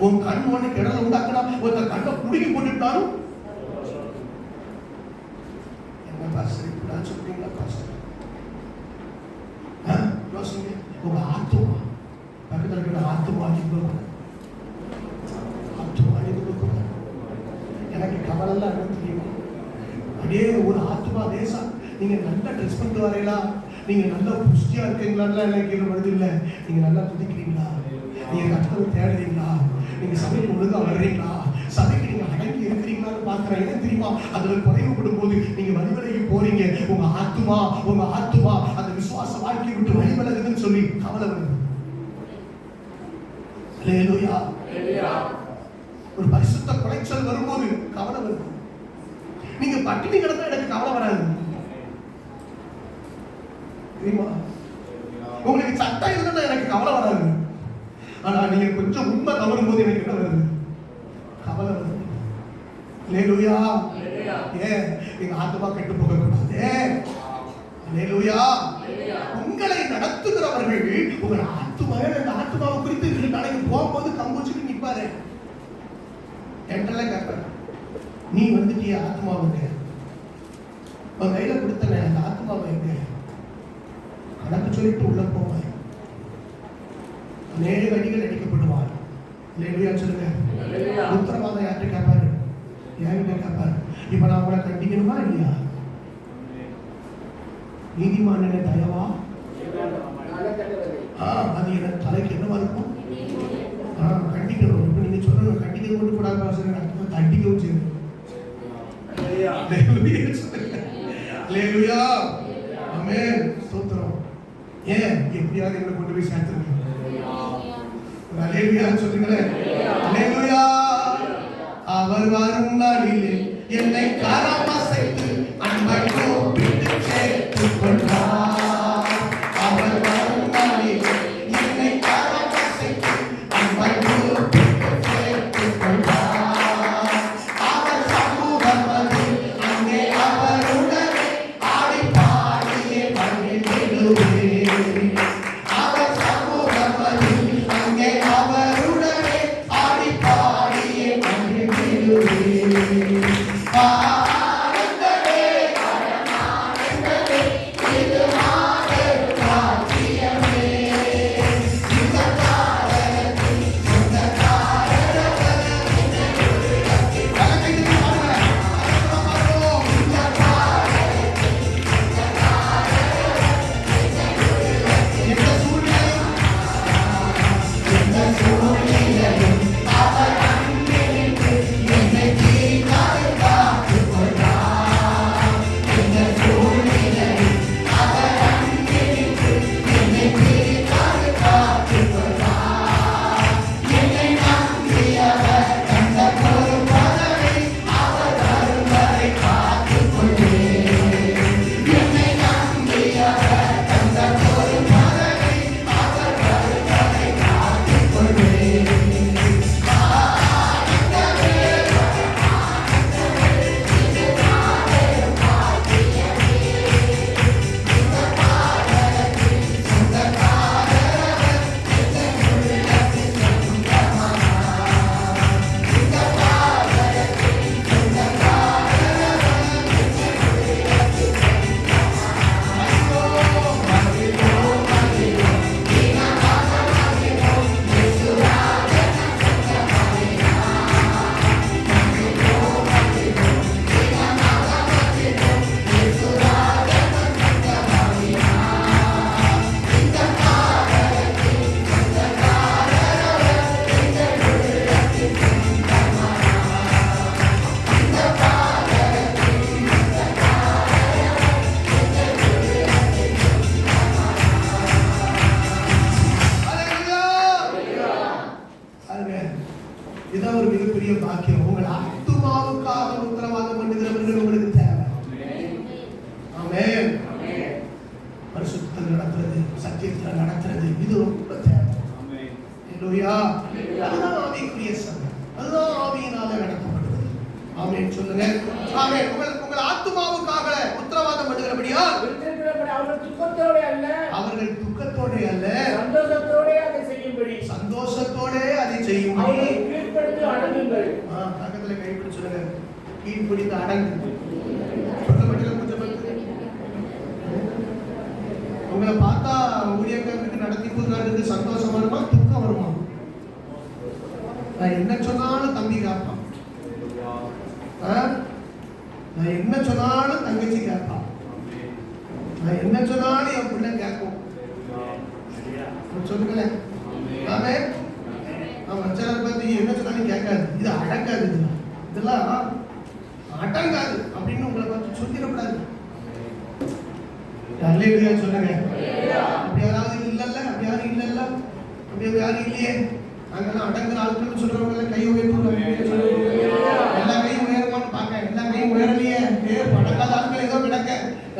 உன் கண் உனக்கு இடத்துல உண்டாக்கலாம், ஒருத்த கண்ணை புடுங்கி போட்டுட்டாலும். என்ன பாஸ்டர் இப்படிதான் சொல்றீங்களா பாஸ்டர்? யோசிங்க. உங்க ஆத்துமா பக்கத்தில் இருக்கிற ஆத்துமா எனக்கு கவலைலாம் என்ன தெரியுமா? அப்படியே ஒரு ஆத்துமா தேசம். நீங்க நல்லா ட்ரெஸ் பண்ணிட்டு வரீங்களா, நீங்க நல்லா புஷ்டியா இருக்கீங்களான்னு எனக்கு கேள்வி வருது. இல்லை, நீங்க நல்லா துதிக்கிறீங்களா, நீங்க கர்த்தரை தேடுறீங்களா, நீங்க சபைக்கு ஒழுங்கா வர்றீங்களா, சபைக்கு நீங்க அடங்கி இருக்கிறீங்களான்னு பாக்குறேன். என்ன தெரியுமா? அதுல குறைவுபடும் போது நீங்க வழிவிலகி போறீங்க. உங்க ஆத்துமா அந்த விசுவாச வாழ்க்கையை விட்டு வழிவிலகுதுன்னு சொல்லி கவலை வருது. அல்லேலூயா. ஒரு பரிசுத்த குலைச்சல் வரும்போது கவலை வருது. நீங்க பட்டினி கிடந்தா எனக்கு கவலை வராது தெரியுமா? உங்களுக்கு சட்டம் இருந்தா எனக்கு கவலை வராது. ஆனா நீங்க கொஞ்சம் உண்மை தவறும் போது எனக்கு என்ன வருது? கவலை வருது. அல்லேலூயா. ஏன்? எங்க ஆத்துமா கெட்டு போக கூடாது. அல்லேலூயா. உங்களை நடத்துகிறவர்கள் உங்கள் ஆத்துமாவை குறித்து நாளைக்கு போகும்போது கம்பூச்சுக்கு நிற்பாரு. என்கிட்ட கேட்பாரு, நீ வந்துட்டிய ஆத்மாவுக்கு உன் கையில கொடுத்தன அந்த ஆத்மாவை எங்க கணக்கு சொல்லிட்டு உள்ள போவார். 7 அடிகள் அடிக்கப்படுவார். இல்லையா சொல்லுங்க. உத்தரவாதம் யார்கிட்ட கேட்பாரு? என்கிட்ட கேட்பாரு. இப்ப நான் உங்களை கண்டிக்கணுமா இல்லையா? நீதிமானின தயவா? அது என்ன தலைக்கு என்னவா இருக்கும்? கண்டிக்கணும். இப்ப நீங்க சொல்லணும் கண்டிக்கிறது மட்டும் கூடாது, தண்டிக்கவும் செய்யணும். அல்லேலூயா. ஆமென். ஸ்தோத்திரம். ஏன்? எப்படியாவது எங்களை கொண்டு போய் சேர்த்துருங்க. அல்லேலூயா சொல்லுங்களேன். அல்லேலூயா. அவர் வரும் நாளிலே என்னை கரம் அசைத்து அன்பை கூப்பிட்டு சேர்த்துக் கொண்டார். அவர் வரும் நாளிலே என்னை கரம் அசைத்து அன்பை கூப்பிட்டு சேர்த்துக் கொண்டார். அவர் சமூகத்தில் அங்கே அவருடனே ஆடி பாடியே மகிழ்ந்திடுவேன். அவர் சமூகத்தில் அங்கே அவருடனே ஆடி பாடியே மகிழ்ந்திடுவேன். சொல்லுங்க. ஆமென். உங்கள் ஆத்துமாவுக்காக உத்தரவாதம் பண்ணுகிறபடியா அவர்கள் துக்கத்தோட அல்ல, அவர்கள் துக்கத்தோட அல்ல, சந்தோஷத்தோட அதை செய்யும்படி சந்தோஷத்தோட அதை செய்யும்படி அவர்களை கீழ்ப்படுத்தி அடங்குங்கள். பக்கத்துல கைப்பிடி சொல்லுங்க. கீழ்ப்படிந்து அடங்கு. சொல்ல மட்டும் கொஞ்சம் உங்களை பார்த்தா ஊழியக்காரருக்கு நடத்தி போகிறாருக்கு சந்தோஷம் வருமா துக்கம் வருமா? நான் என்ன சொன்னாலும் தம்பி கேட்பான், நான் என்ன சொன்னாலும் தங்கச்சி கேட்பான், நான் என்ன சொன்னாலும் என் பிள்ளை கேட்கும். சொல்லுங்களேன். ஆமே அவன் சிலர் பத்தி என்ன சொன்னாலும் கேட்காது, இது அடக்காது, இதெல்லாம் அடங்காது அப்படின்னு உங்களை பார்த்து சொல்லிடக்கூடாது. அல்லேலூயா சொல்லுங்க. அப்படி யாராவது இல்லல்ல, அப்படி யாரும் இல்லல்ல, அப்படி யாரும் இல்லையே. அங்கெல்லாம் அடங்குற ஆட்கள் சொல்றவங்க கை உயர்த்துறாங்க. எல்லா கையும் உயரமான்னு பாக்க, எல்லா கையும் உயரலையே. அடங்காத ஆட்கள் ஏதோ கிடக்க,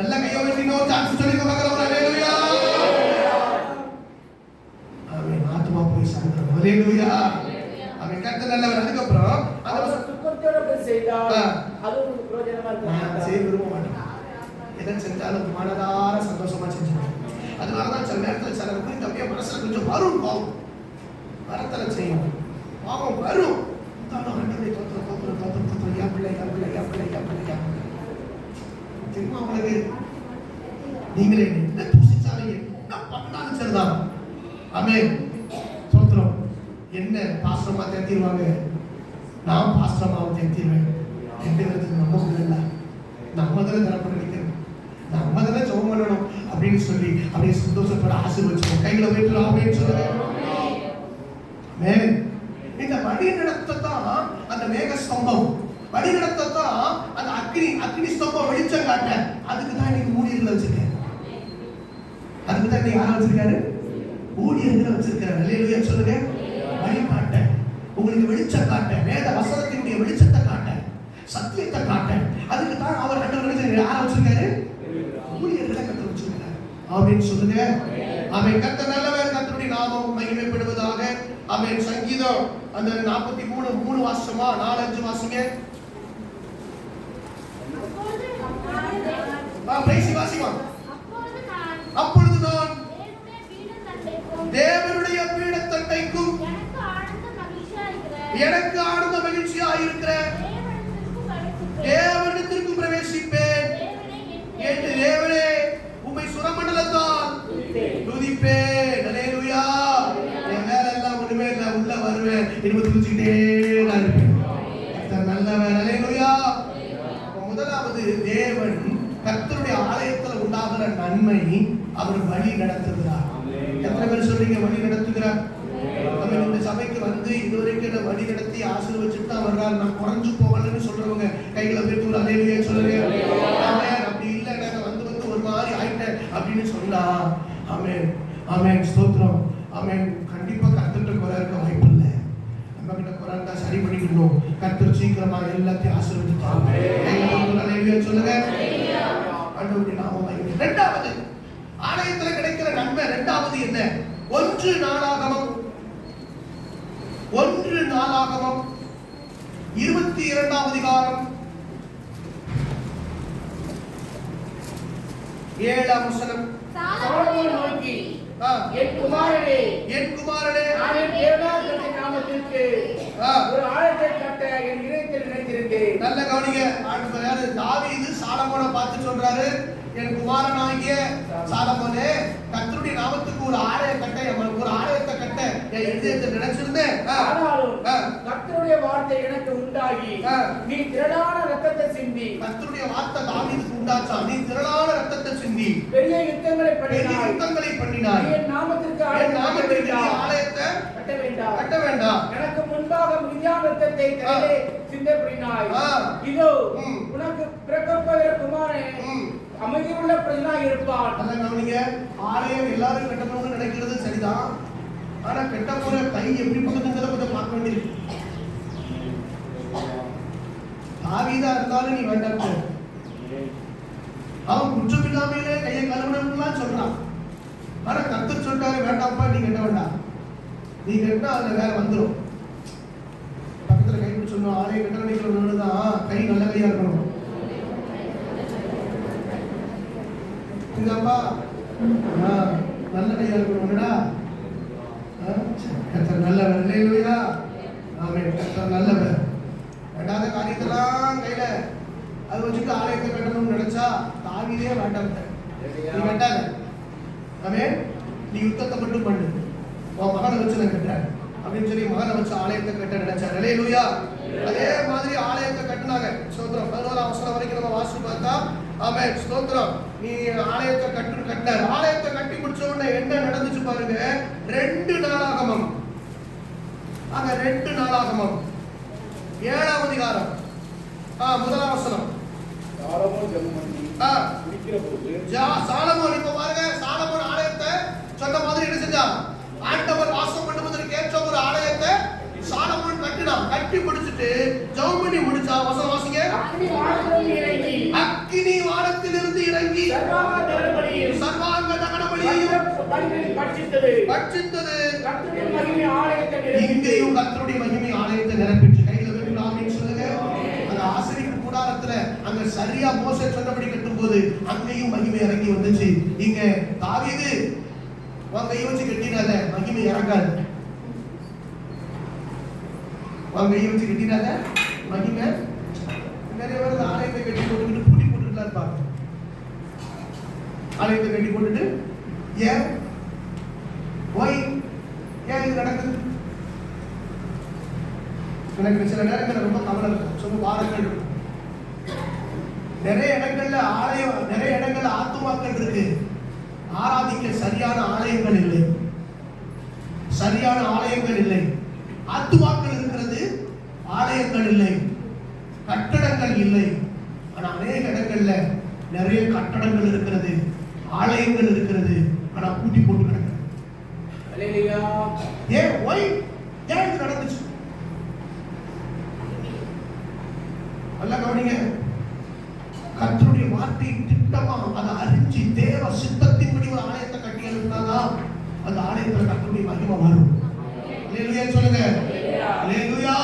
எல்லா கையும் உயர்த்தினோ சான்ஸ் சொல்லி பார்க்கிறவங்க. அல்லேலூயா. அவன் ஆத்மா போய் சாந்தம். அல்லேலூயா. அவன் கர்த்தர் நல்லவர். அதுக்கப்புறம் அந்த துக்கத்தோட செய்தால் அது ஒரு பிரயோஜனமா இருக்கும். செய்ய விரும்ப மாட்டேன். எதை செஞ்சாலும் மனதார சந்தோஷமா செஞ்சுக்கணும். அதனாலதான் சில நேரத்தில் சில குறித்து அப்படியே மனசுல கொஞ்சம் வரும் பாவம், வரத்தலை செய்யும், பாவம் வரும். தெரியுமா உங்களுக்கு? நீங்களே என்ன தூசிச்சாலும் என்ன பண்ணாலும் சரிதான். ஆமென். சோத்திரம். என்ன பாஸ்டரமா தேர்த்திடுவாங்க, நான் பாஸ்டரமாவும் தேர்த்திடுவேன். எந்த விதத்துக்கு நம்ம இல்ல, நம்ம தானே தரப்பட நிற்கிறோம், நம்ம தானே ஜெபம் பண்ணணும் அப்படின்னு சொல்லி அப்படியே சந்தோஷத்தோட ஆசீர்வதிச்சோம். கைகளை வைக்கலாம் அப்படின்னு சொல்லுங்க. இந்த வழி நடத்தத்தான் அந்த மேக ஸ்தம்பம், வழி நடத்தத்தான் அந்த அக்னி ஸ்தம்பம் வெளிச்சம் காட்ட. அதுக்கு தான் இன்னைக்கு ஊழியர்களை வச்சிருக்கேன். அதுக்கு தான் இன்னைக்கு யாரை வச்சிருக்காரு? ஊழியர்களை வச்சிருக்காரு. அல்லேலூயா சொல்லுங்க. வழி காட்ட, உங்களுக்கு வெளிச்சம் காட்ட, வேத வசனத்தினுடைய வெளிச்சத்தை காட்ட, சத்தியத்தை காட்ட. அதுக்கு தான் அவர் ஆண்டவர் யாரை வச்சிருக்காரு? ஊழியர்களை கத்த வச்சிருக்காரு. ஆமென் சொல்லுங்க. ஆமென். கர்த்தர் நல்லவர், கர்த்தருடைய நாமம் மகிமைப்படுவதாக. ஆமென். சங்கீதம் அந்த 43 வாசமா 4-5 வாசிங்க. பேசி வாசிமா. அப்பொழுது நான் தேவனுடைய பீடத்தண்டைக்கும் எனக்கு ஆனந்த மகிழ்ச்சியா இருக்கிற தேவனிடத்திற்கும் பிரவேசிப்பேன் என்று தேவனே உம்மை சுரமண்டலத்தால் துதிப்பேன். அல்லேலூயா. என் மேல எல்லாம் ஒண்ணுமே இல்லை, உள்ள வருவேன், இனிமே துதிச்சுக்கிட்டே நான் இருப்பேன். நல்லவன். அல்லேலூயா. முதலாவது தேவன் கர்த்தருடைய ஆலயத்தில் உண்டாகிற நன்மை அவர் வழி நடத்துகிறார். எத்தனை பேர் சொல்றீங்க வழி நடத்துகிறார்? இந்த சபைக்கு வந்து இதுவரைக்கும் வழி நடத்தி ஆசீர்வதிச்சுட்டு தான் வர்றாரு, நான் குறைஞ்சு போகலன்னு சொல்றவங்க கைகளை போயிட்டு அல்லேலூயா சொல்லுங்க. அப்படி இல்லை, நாங்க வந்து ஒரு மாதிரி ஆயிட்டேன் அப்படின்னு சொன்னா ஆமென். ஆமென். ஸ்தோத்திரம். ஆமென். கண்டிப்பா கர்த்தர்கிட்ட குறை இருக்க வாய்ப்பு இல்லை. நம்ம கிட்ட குறை இருந்தா சரி பண்ணிக்கணும். கர்த்தர் சீக்கிரமா எல்லாத்தையும் ஆசீர்வதிப்பாங்க. அல்லேலூயா சொல்லுங்க. ஆண்டவருடைய நாமம் மகிமை. இரண்டாவது ஆலயத்தில் கிடைக்கிற நன்மை இரண்டாவது என்ன? 1 நாளாகமம் 22ஆம் அதிகாரம் 7ஆம் வசனம். சாலமோன் நோக்கி, என் குமாரனே நான் என் தேவனாகிய நாமத்திற்கு ஒரு ஆலயத்தை கட்ட என் இதயத்தில் நினைத்திருந்தேன். நல்ல கவனிங்க. தாவீது சாலமோனை பார்த்து சொல்றாரு, என் குமாரனாகிய சாலமோனே, கர்த்தருடைய நாமத்துக்கு ஒரு ஆலயத்தை கட்ட என் இதயத்தில் நினைச்சிருந்தேன். ஆனாலும் கர்த்தருடைய வார்த்தை எனக்கு உண்டாகி நீ திரளான இரத்தத்தை சிந்தி. கர்த்தருடைய வார்த்தை தாவீதுக்கு உண்டாச்சா? நீ திரளான இரத்தத்தை சிந்தி பெரிய யுத்தங்களை பண்ணினாய். என் நாமத்திற்கு ஆலயத்தை கட்ட வேண்டாம். எனக்கு முன்பாக மிதியான் இரத்தத்தை தரையிலே சிந்தப்படினாய். இதோ உனக்கு பிறக்கப்போகிற குமாரன் அமைதியுள்ள பிரஜனாக இருப்பான். நல்ல கவனிங்க. ஆலயம் எல்லாரும் கட்டணும்னு நினைக்கிறது சரிதான். ஆனா கட்ட போற கை எப்படி பக்கத்துங்கிறத கொஞ்சம் பார்க்க வேண்டியிருக்கு. தாவீதா இருந்தாலும் நீ வேண்டாம். அவன் குற்றம் இல்லாமையிலே கையை கழுவணும்லாம் சொல்றான். ஆனா கர்த்தர் சொல்றாரு, வேண்டாம்ப்பா, நீ கட்ட வேண்டாம். நீ கட்டினா அதுல வேற வந்துடும். பக்கத்துல கை பிடிச்சு நினைக்கணும், ஆலயம் கட்ட நினைக்கிறவங்க தான் கை நல்ல கையா இருக்கணும். புரியுதாப்பா? நல்ல கையா இருக்கணும்டா. கர்த்தர் நல்லவர். அல்லேலூயா. ஆமென். கர்த்தர் நல்லவர். ரெண்டாவது காரியத்தெல்லாம் கையில அது வச்சுட்டு ஆலயத்தை கட்டணும்னு நினைச்சா தாவிலே வேண்டாம். நீ வேண்டாத. ஆமென். நீ யுத்தத்தை மட்டும் பண்ணு, உன் மகனை வச்சு நான் கட்டுறேன் அப்படின்னு சொல்லி மகனை வச்சு ஆலயத்தை கட்ட நினைச்சார். அல்லேலூயா. அதே மாதிரி ஆலயத்தை கட்டினாங்க. ஸ்தோத்திரம். 11ஆம் வசனம் வரைக்கும் நம்ம வாசிச்சு பார்த்தா, ஆமென், ஸ்தோத்திரம், நீ ஆலயத்தை கட்டினார். ஆலயத்தை கட்டி முடிச்ச உடனே என்ன நடந்துச்சு பாருங்க. 2 நாளாகமம். ஆக 2 நாளாகமம் 7ஆம் அதிகாரம் 1ஆம் வசனம். சாலமோன் ஜெபம் பண்ணி முடிக்கிற போது சாலமோன், இப்ப பாருங்க, சாலமோன் ஆலயத்தை சொன்ன மாதிரி என்ன செஞ்சான்? ஆண்டவர் வாசம் பண்ணுவதற்கு ஏற்ற ஒரு ஆலயத்தை சாலமோன் கட்டினான். கட்டி முடிச்சிட்டு ஜெபம் பண்ணி முடிச்சா, வசனம் வாசிங்க. அக்கினி வானத்திலிருந்து இறங்கி சர்வாங்க தகன பலியையும் பட்சித்தது. இங்கேயும் கர்த்தருடைய மகிமை ஆலயத்தை நிரப்பிச்சு. கையில வெற்றி ஆமென் சொல்லுங்க. அந்த ஆசரிப்பு கூடாரத்துல அங்க சரியா மோசே சொன்னபடி கட்டும்போது அங்கேயும் மகிமை இறங்கி வந்துச்சு. இங்க தாவீது உன் கையை வச்சு கட்டினால மகிமை இறங்காது. உன் கையை வச்சு கட்டினால மகிமை. நிறைய பேர் ஆலயத்தை கட்டி போட்டுக்கிட்டு பூட்டி போட்டுட்டு இருப்பாங்க. ஆலயத்தை கட்டி போட்டுட்டு ஏன் இது நடக்குது? எனக்கு சில நேரங்கள் ரொம்ப கவலை இருக்கும், ரொம்ப வாரங்கள் இருக்கும். நிறைய இடங்கள்ல ஆலயம், நிறைய இடங்கள்ல ஆத்துமாக்கள் இருக்கு, ஆராதிக்க சரியான ஆலயங்கள் இல்லை. சரியான ஆலயங்கள் இல்லை. ஆத்துமாக்கள் இருக்கிறது, ஆலயங்கள் இல்லை, கட்டடங்கள் இல்லை. ஆனா அநேக இடங்கள்ல நிறைய கட்டடங்கள் இருக்கிறது, ஆலயங்கள் இருக்கிறது, ஆனா பூட்டி போட்டு கிடக்குது. ஏன் இது நடந்துச்சு? நல்லா கவனிங்க. கர்த்தருடைய வார்த்தை திட்டமா அதை அறிஞ்சு தேவ சித்தத்தின்படி ஒரு ஆலயத்தை கட்டி எழுப்பினாதான் அந்த ஆலயத்துல கர்த்தருடைய மகிமை வரும். அல்லேலூயா சொல்லுங்க. அல்லேலூயா.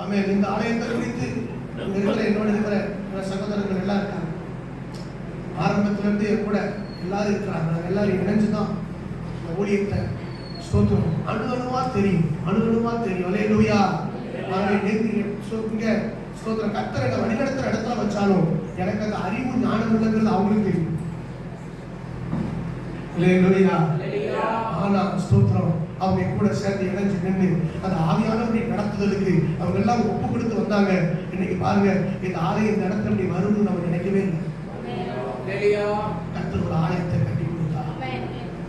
ஆமென். இந்த ஆலயத்தை குறித்து என்னோட இருக்கிற சகோதரர்கள் எல்லாம் இருக்காங்க. ஆரம்பத்துல இருந்து என் கூட எல்லாரும் இருக்கிறாங்க. நாங்கள் எல்லாரும் இணைஞ்சுதான் இந்த ஊழியத்தை ஸ்தோத்திரம் அணுகணுமா தெரியும். அல்லேலூயா. இங்க ஸ்தோத்திரம் கர்த்தர் என்ன வழிநடத்துற இடத்துல வச்சாலும் எனக்கு அந்த அறிவு ஞானம் இல்லைங்கிறது அவங்களுக்கு தெரியும். அல்லேலூயா. ஆனா ஸ்தோத்திரம் அவங்க கூட சேர்ந்து இணைஞ்சு நின்று அந்த ஆவியானவருடைய நடத்துதலுக்கு அவங்க எல்லாம் ஒப்பு கொடுத்து வந்தாங்க. இன்னைக்கு பாருங்க, இந்த ஆலயம் நடத்த வரும்னு நம்ம நினைக்கவே இல்லை. கர்த்தர் ஒரு ஆலயத்தை கட்டி கொடுத்தா.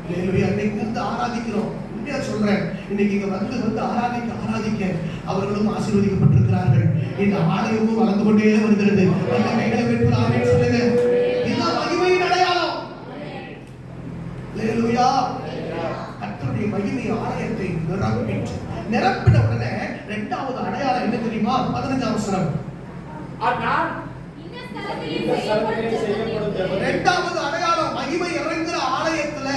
அல்லேலூயா. இன்னைக்கு இருந்து ஆராதிக்கிறோம். உண்மையா சொல்றேன், இன்னைக்கு இங்க வந்து ஆராதிக்க அவர்களும் ஆசீர்வதிக்கப்பட்டிருக்கிறார்கள். இந்த ஆலயமும் வளர்ந்து கொண்டே வருகிறது. அந்த கைகளை வெற்றி ஆமென் சொல்லுங்க. இதுதான் மகிமையின் அடையாளம். அல்லேலூயா. கர்த்தருடைய மகிமை ஆலயத்தை நிரப்பின உடனே இரண்டாவது அடையாளம் என்ன தெரியுமா? 15ஆம் வசனம். இரண்டாவது அடையாளம், மகிமை இறங்குற ஆலயத்துல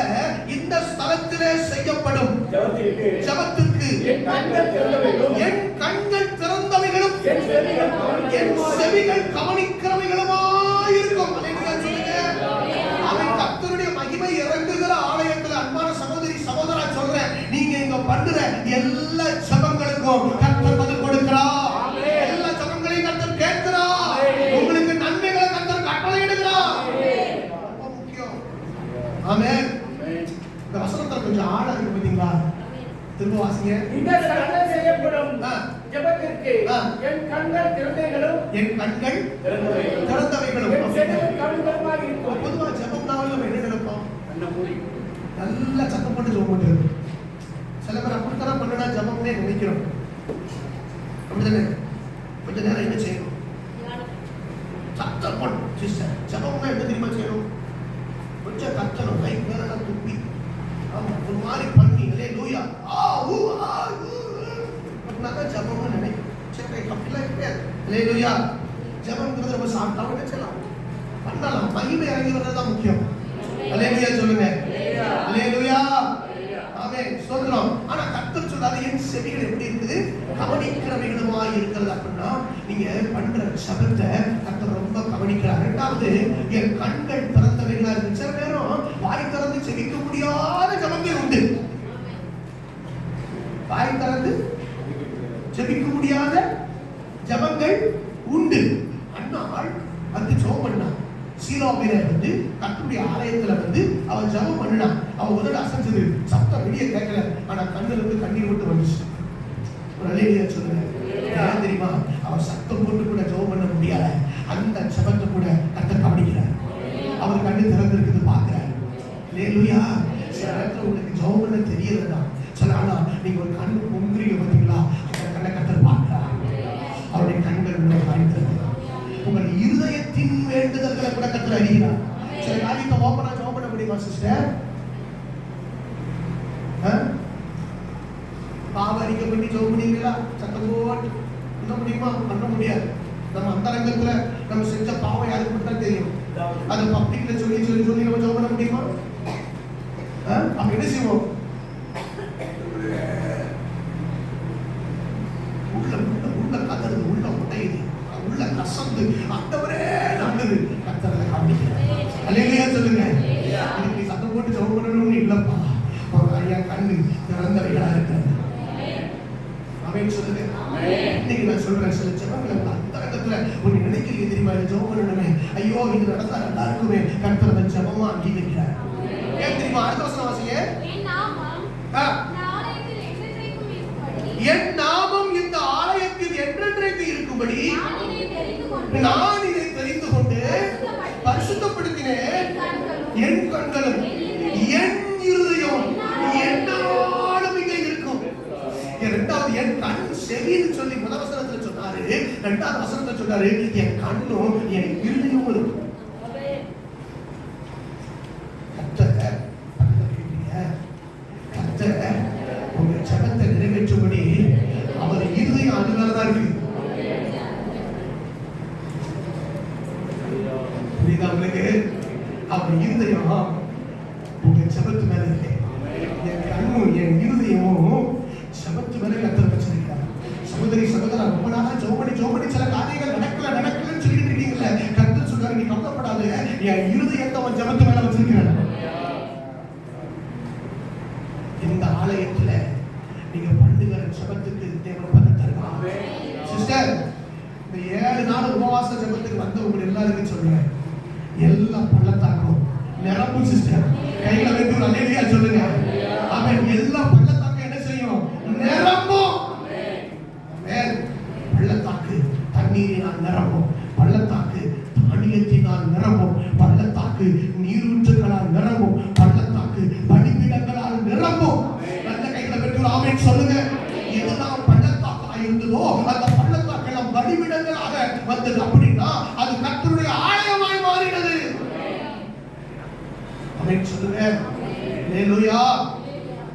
இந்த ஸ்தலத்திலே செய்யப்படும் ஜெபத்திற்கு என் கண்கள் திறந்தவைகளும் என் செவிகள் கவனிக்கிறவைகளுமாயிருக்கும். அவன் கர்த்தருடைய மகிமை இறங்குகிற ஆலயத்துல அன்பான சகோதரி சகோதரா சொல்றேன், நீங்க இங்க பண்ற எல்லா ஜெபங்களுக்கும் கர்த்தர் பதில் கொடுக்கிறார். எல்லா ஜெபங்களையும் கர்த்தர் கேட்கிறார். உங்களுக்கு நன்மைகளை கர்த்தர் கட்டளையிடுகிறார். ரொம்ப முக்கியம். ஆமென். இந்த வசனத்துல கொஞ்சம் ஆழம் இருக்கு பாத்தீங்களா? திரும்ப வாசிங்க. இந்த ஸ்தலத்தில் செய்யப்படும் ஜெபத்திற்கு என் கண்கள் திறந்தவைகளும் என் செவிகள் கவனிக்கிறவைகளுமாய் இருக்கும். பொதுவா ஜெபம்னாவே நம்ம என்ன நினைப்போம்? நல்ல சத்தம் போட்டு ஜெபம் பண்றது. சில பேர் அப்படித்தான் பண்ணா ஜெபம்னே நினைக்கிறோம். அப்படிதானே? கொஞ்ச நேரம் என்ன செய்யணும்? சத்தம் போடணும். சிஸ்டர், ஜெபம்னா என்ன தெரியுமா செய்யணும்? கொஞ்சம் கத்தணும், கை மேல துப்பி, ஆமா ஒரு மாதிரி பண்ணி அல்லேலூயா அப்படின்னாதான் ஜெபம்னு நினைக்கிறோம். சரி, அப்படிலாம் கிடையாது. அல்லேலூயா. ஜெபம்ங்கிறது நம்ம சாப்பிட்டாலும் நினைச்சலாம், பண்ணலாம். மகிமை இறங்கி வர்றதுதான் முக்கியம். அல்லேலூயா சொல்லுங்க. அல்லேலூயா. ஆமென். சொல்றோம். ஆனா கர்த்தர் சொல்றாரு, என் செவிகள் எப்படி இருக்குது? கவனிக்கிறவைகளுமாய் இருக்கிறது. ஜபத்தை கர்த்தர் ரொம்ப கவனிக்கிறார். இரண்டாவது, என் கண்கள் திறந்தவைகளா இருக்கு. சில நேரம் வாய் திறந்து செவிக்க முடியாத ஜபங்கள் உண்டு. வாய் திறந்து செவிக்க முடியாத ஜபங்கள் உண்டு. அண்ணாள் வந்து ஜெபம் பண்ணா. சீலோவில வந்து கர்த்தருடைய ஆலயத்துல வந்து அவன் ஜெபம் பண்ணினான். அவன் உதடு அசைஞ்சது, சத்தம் வெளியே கேட்கல, ஆனா கண்ணுல இருந்து கண்ணீர் விட்டு வந்துச்சு. ஒரு அல்லேலூயா சொல்லுங்க. ஏன் தெரியுமா? அவன் சத்தம் போட்டு கூட ஜெபம் பண்ண முடியல. அந்த ஜெபத்தை கூட கர்த்தர் கவனிக்கிறார். அவர் கண்ணு திறந்திருக்குது பார்க்கிறார். அல்லேலூயா. சில நேரத்துல உங்களுக்கு ஜெபம் பண்ண தெரியலன்னா, சில ஆனா நீங்க ஒரு கண்ணு பொங்குறீங்க பார்த்தீங்களா, அந்த கண்ணை கர்த்தர் பார்க்கிறார். அவருடைய கண்கள் உங்களை காண்கிறது. உங்கள் இருதயத்தின் வேண்டுதல்களை கூட கர்த்தர் அறிகிறார். சில காரியத்தை ஓப்பனா ஜெபம் பண்ண முடியுமா சிஸ்டர்? பாவ அறிக்கை பண்ணி ஜெபம் பண்ணீங்களா? சத்தம் போட்டு பண்ண முடியுமா? பண்ண முடியாது. நம்ம அந்தரங்கத்துல நம்ம செஞ்ச பாவம் யாருக்கு மட்டும் தெரியும். அது பப்ளிக்ல சொல்லி சொல்லி சொல்லி நம்ம ஜெபம் பண்ண முடியுமா? அப்ப என்ன செய்வோம்? உள்ள கதறது, உள்ள உடையுது, உள்ள கசந்து ஆண்டவரே நல்லது கர்த்தரை காண்பிக்கிறார். அல்லேலூயா சொல்லுங்க. இன்னைக்கு சத்தம் போட்டு ஜெபம் பண்ணணும்னு இல்லப்பா, ஐயா கண்ணு திறந்தவைகளா இருக்கிறது. ஆமென் சொல்லுங்க. இன்னைக்கு நான் சொல்றேன், சில ஜெபங்களை அந்தரங்கத்துல ஒன்னு நினைக்கிறீங்க தெரியுமா? ஜெபம் பண்ணணுமே, ஐயோ இது நடந்தா நல்லா இருக்குமே, கர்த்தர் அந்த ஜெபமா அங்கீகரிக்கிறார். ஏன் தெரியுமா? அடுத்த வசனம் வாசிங்க. என் நாமம் இந்த ஆலயத்தில் என்றென்றைக்கு இருக்கும்படி நான் இதை தெரிந்து கொண்டு பரிசுத்தப்படுத்தினேன். என் கண்களும் என் இருதயம் என்னாலும் இங்கே இருக்கும். இரண்டாவது, என் கண் செவின்னு சொல்லி முதல் வசனத்துல சொன்னாரு. இரண்டாவது வசனத்துல சொன்னாரு, என் கண்ணும் என் இருதயமும் இருக்கும். உங்க ஜெபத்தை நிறைவேற்றும்படி அவர் இருதயம் அது மேலதான் இருக்கு. புரியுதா உங்களுக்கு? அவர் இருதயம் உங்க ஜெபத்து மேல இருக்கு. என் கண்ணும் என் இருதயமும் ஜெபத்து மேல கர்த்தர் வச்சிருக்கிறார். சகோதரி சகோதரா, ரொம்ப நாளா ஜெபம் பண்ணி சில காரியங்கள் நடக்கலன்னு சொல்லிட்டு இருக்கீங்கல்ல, கர்த்தர் சொல்றாரு, நீ கவலைப்படாத, என் இருதயத்தை அவன் ஜெபத்து மேல வச்சிருக்கிறார். இந்த ஆலயத்துல நீங்க பண்ணுகிற ஜெபத்துக்கு தேவன் பலன் தருவார். சிஸ்டர், இந்த 7 நாள் உபவாச ஜெபத்துக்கு வந்தவங்க எல்லாருக்கும் சொல்றேன், எல்லா பள்ளத்தாக்கும் நிரம்பும். சிஸ்டர், கையில வைத்து ஒரு அல்லேலூயா சொல்லுங்க. ஆமென். எல்லா பள்ளத்தாக்கும் என்ன செய்யும்? நிரம்பும். ஆமென். பள்ளத்தாக்கு தண்ணீரினால் நிரம்பும், பள்ளத்தாக்கு தானியத்தினால் நிரம்பும், பள்ளத்தாக்கு நீரூற்றுகளால் நிரம்பும், பள்ளத்தாக்கு பலிபீடங்களால் நிரம்பும். நல்ல கைகளை பெற்று ஆமென் சொல்லுங்க. எதெல்லாம் பள்ளத்தாக்கா இருந்ததோ அந்த பள்ளத்தாக்கு எல்லாம் பலிபீடங்களாக வந்தது. அப்படின்னா அது கர்த்தருடைய ஆலயமாய் மாறினது. ஆமென் சொல்லுங்க. அல்லேலூயா.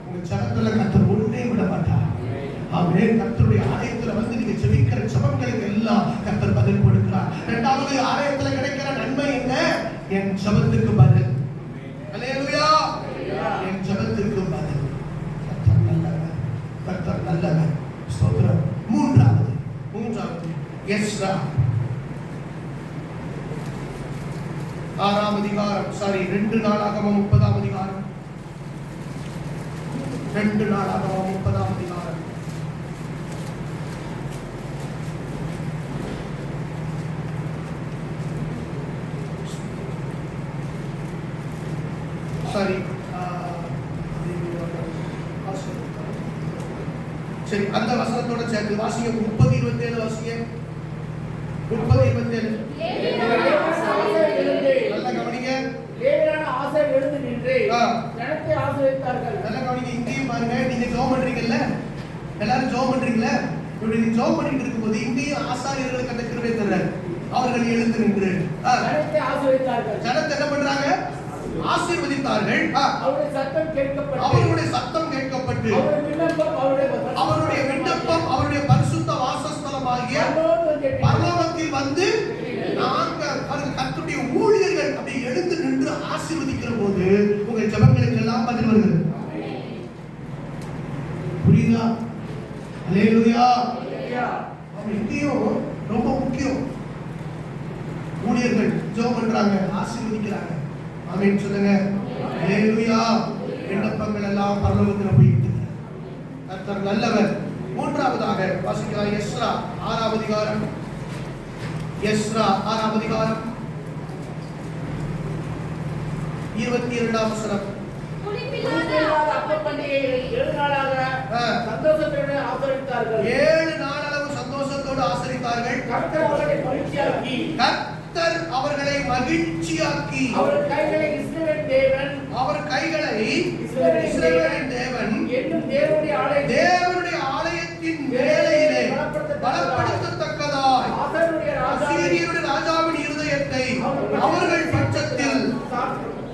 உங்க ஜெபத்துல கர்த்தர் ஒன்றே விட மாட்டார். ஆமென். கர்த்தருடைய ஆலயத்துல வந்து நீங்க ஜெபிக்கிற ஜெபங்களுக்கு எல்லாம் கர்த்தர் பதில் கொடுக்கிறார். இரண்டாவது, ஆலயத்துல கிடைக்கிற நன்மை என்ன? என் ஜெபத்துக்கு பதில். அல்லேலூயா. என் ஜெபத்துக்கு பதில். கர்த்தர் நல்லவர், கர்த்தர் நல்லவர். ஸ்தோத்திரம். மூன்றாவது எஸ்ரா 6ஆம் அதிகாரம், 2 நாளாகமம் 30ஆம் அதிகாரம், 2 நாளாகமம் 30ஆம் அதிகாரம். சரி, அந்த வசனத்தோட சேர்த்து வாசிங்க. 30:27 வாசிங்க. 30:27. நல்ல கவனிங்க. லேவியரான ஆசாரியர் எழுந்து நின்று ஜனத்தை ஆசீர்வதித்தார்கள். நல்ல கவனிங்க. இங்கேயும் பாருங்க, நீங்க ஜெபம் பண்றீங்கல்ல, எல்லாரும் ஜெபம் பண்றீங்கல்ல, இப்படி நீங்க ஜெபம் பண்ணிட்டு இருக்கும்போது இங்கேயும் ஆசாரியர்களுக்கு அந்த கிருபை தர்றார். அவர்கள் எழுந்து நின்று ஜனத்தை ஆசீர்வதித்தார்கள். ஜனத்தை என்ன பண்றாங்க? ஆசீர்வதித்தார்கள். அவருடைய சத்தம் கேட்கப்பட்டு அவருடைய விண்ணப்பம் அவருடைய பரிசுத்த வாசஸ்தலமாகிய பரலோகத்தில் வந்து கர்த்தருடைய ஊழியர்கள் அப்படி எழுந்து நின்று ஆசீர்வதிக்கிற போது உங்கள் ஜெபங்களுக்கு எல்லாம் பதில் வருகிறது. புரியுதா? அல்லேலூயா. இங்கேயும் ரொம்ப முக்கியம். ஊழியர்கள் ஜெபம் பண்றாங்க, ஆசீர்வதிக்கிறாங்க. ஆமென் சொல்லுங்க. ஹalleluya. விண்ணப்பங்கள் எல்லாம் பரலோகத்தில் போயிட்டு கர்த்தர் நல்லவர். மூன்றாவதாக வாசிக்கலாம் எஸ்ரா 6ஆம் அதிகாரம். எஸ்ரா 6ஆம் அதிகாரம் 22ஆம் வசனம். புளிப்பில்லாத அப்ப பண்டிகையை 7 நாளாக சந்தோஷத்தோடு ஆசரித்தார்கள். 7 நாளளவு சந்தோஷத்தோடு ஆசரித்தார்கள். கர்த்தர் அவர்களை மகிழ்ச்சியாக்கி அவர் கைகளை இஸ்ரவேலின் தேவன் என்னும் தேவனுடைய ஆலயத்தின் வேலையிலே பலப்படுத்தத்தக்கதாய் அசீரியருடைய ராஜாவின் இருதயத்தை அவர்கள் பட்சத்தில்.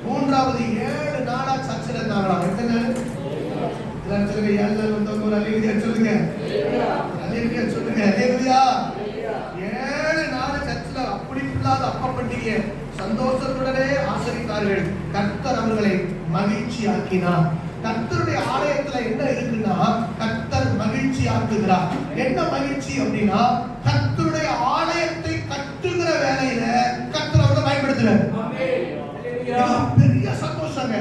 மூன்றாவது 7 நாளா சர்ச்சில் இருந்தாங்களா? எத்தனை நாள்? சொல்லுங்க. 7 நாள் வந்தவங்க ஒரு அல்லேலூயா சொல்லுங்க. அல்லேலூயா சொல்லுங்க. அல்லேலூயா. 7 நாள் சர்ச்சில் அப்படி இல்லாத அப்ப பண்டிகை சந்தோஷத்துடனே ஆசரித்தார்கள். கர்த்தர் அவர்களை மகிழ்ச்சி ஆக்கினார். கர்த்தருடைய ஆலயத்துல என்ன இருக்குன்னா, கர்த்தர் மகிழ்ச்சி ஆக்குகிறார். என்ன மகிழ்ச்சி அப்படின்னா, கர்த்தருடைய ஆலயத்தை கட்டுகிற வேலையில கர்த்தர் அவரை பயன்படுத்துறார். பெரிய சந்தோஷங்க.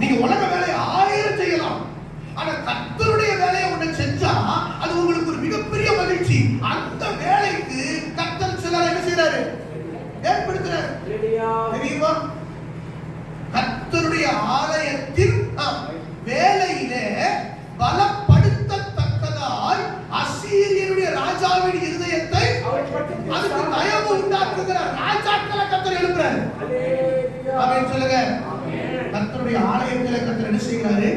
நீங்க உலக வேலையை 1000 செய்யலாம், ஆனா கர்த்தருடைய வேலையை ஒண்ணு செஞ்சா அது உங்களுக்கு ஒரு மிகப்பெரிய மகிழ்ச்சி. அந்த வேலைக்கு கர்த்தர் சிலர் என்ன செய்யறாரு? ஏற்படுத்துறாரு. தெரியுமா? கர்த்தருடைய ஆலயத்தின் வேலையிலே பலப்படுத்தத்தக்கதாய் அசீரியருடைய ராஜாவின் இருதயத்தை அதுக்கு தயவு உண்டாக்குகிற ராஜாக்களை கர்த்தர் எழுப்புறாரு. ஆமென் சொல்லுங்க. கர்த்தருடைய ஆலயத்திலே கர்த்தர் என்ன செய்கிறாரு?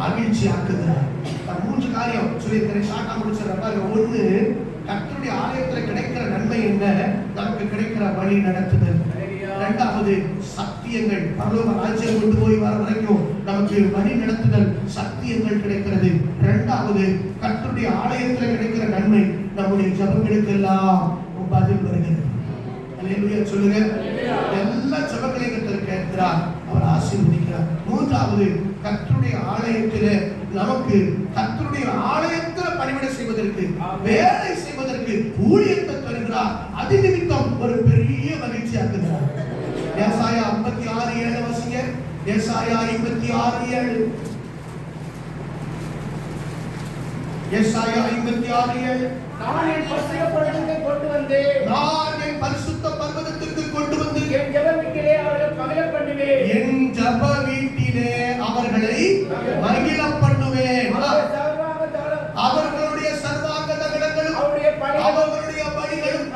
மகிழ்ச்சி ஆக்குகிறார். 3 காரியம் சொல்லி ஷார்ட்டா முடிச்சிடறேன். 1, கர்த்தருடைய ஆலயத்தில் கிடைக்கிற நன்மை என்ன? நமக்கு கிடைக்கிற வழி நடத்துதல். 2வது சத்தியங்கள், பரலோக ராஜ்யம் கொண்டு போய் வர வரைக்கும் நமக்கு வழி நடத்துதல், சத்தியங்கள் கிடைக்கிறது. 2வது கர்த்தருடைய ஆலயத்தில் கிடைக்கிற நன்மை, நம்முடைய ஜெபங்களுக்கெல்லாம் பதில் வருகிறது. அல்லேலூயா சொல்லுங்க. எல்லா ஜெபங்களையும் கர்த்தர் கேட்கிறார், அவர் ஆசீர்வதிக்கிறார். 3வது கர்த்தருடைய ஆலயத்திலே நமக்கு கர்த்தருடைய ஆலயத்தில் பணிவிடை செய்வதற்கு, வேலை செய்வதற்கு ஊழியத்தை தருகிறார். அது நிமித்தம் ஒரு பெரிய மகிழ்ச்சி ஆக்குகிறார். ஏசாயா 56:7 வாசிங்க. ஏசாயா 56:7. ஏசாயா 56:7. நான் என் பரிசுத்த பர்வதத்திற்கு கொண்டு வந்து என் ஜெப வீட்டிலே அவர்களை மகிழ பண்ணுவேன். என் ஜெப வீட்டிலே அவர்களை மகிழ பண்ணுவேன். அவர்களுடைய சர்வாங்க தகனங்களும் அவர்களுடைய பலிகளும்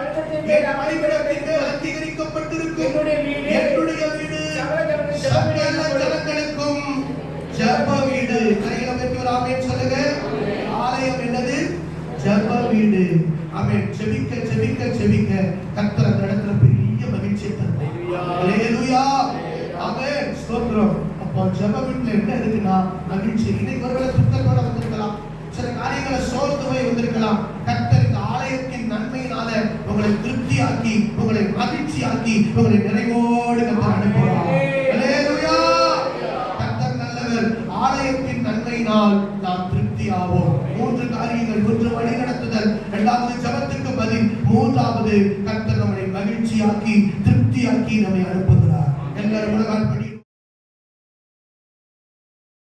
என் பலிபீடத்தின் மேல் அங்கீகரிக்கப்பட்டிருக்கும். என்னுடைய வீடு சகல ஜனங்களுக்கும் ஜெப வீடு. கையில வைத்து ஒரு ஆமென் சொல்லுங்க. ஆலயம் என்னது? ஜெப வீடு. ஆமென். ஜெபிக்க ஜெபிக்க ஜெபிக்க கர்த்தர் அந்த இடத்துல பெரிய மகிழ்ச்சியை தருவார். அல்லேலூயா. ஆமென். ஸ்தோத்திரம். அப்போ ஜெப வீட்டுல என்ன இருக்குன்னா மகிழ்ச்சி. இன்னைக்கு ஒருவேளை துக்கத்தோட வந்திருக்கலாம், சில காரியங்களை சோர்ந்து போய் வந்திருக்கலாம். கர்த்தர் இந்த ஆலயத்தின் நன்மையினால உங்களை திருப்தியாக்கி, உங்களை மகிழ்ச்சியாக்கி, உங்களை நிறைவோடு கர்த்தர் அனுப்புவார். அல்லேலூயா. கர்த்தர் நல்லவர். ஆலயத்தின் நன்மையினால் நாம் திருப்தியாவோம். 3 காரியங்கள். 1 வழி நடத்துதல், 2வது ஜெபத்துக்கு பதில், 3வது கர்த்தர் நம்மை மகிழ்ச்சியாக்கி திருப்தியாக்கி நம்மை அனுப்புகிறார்.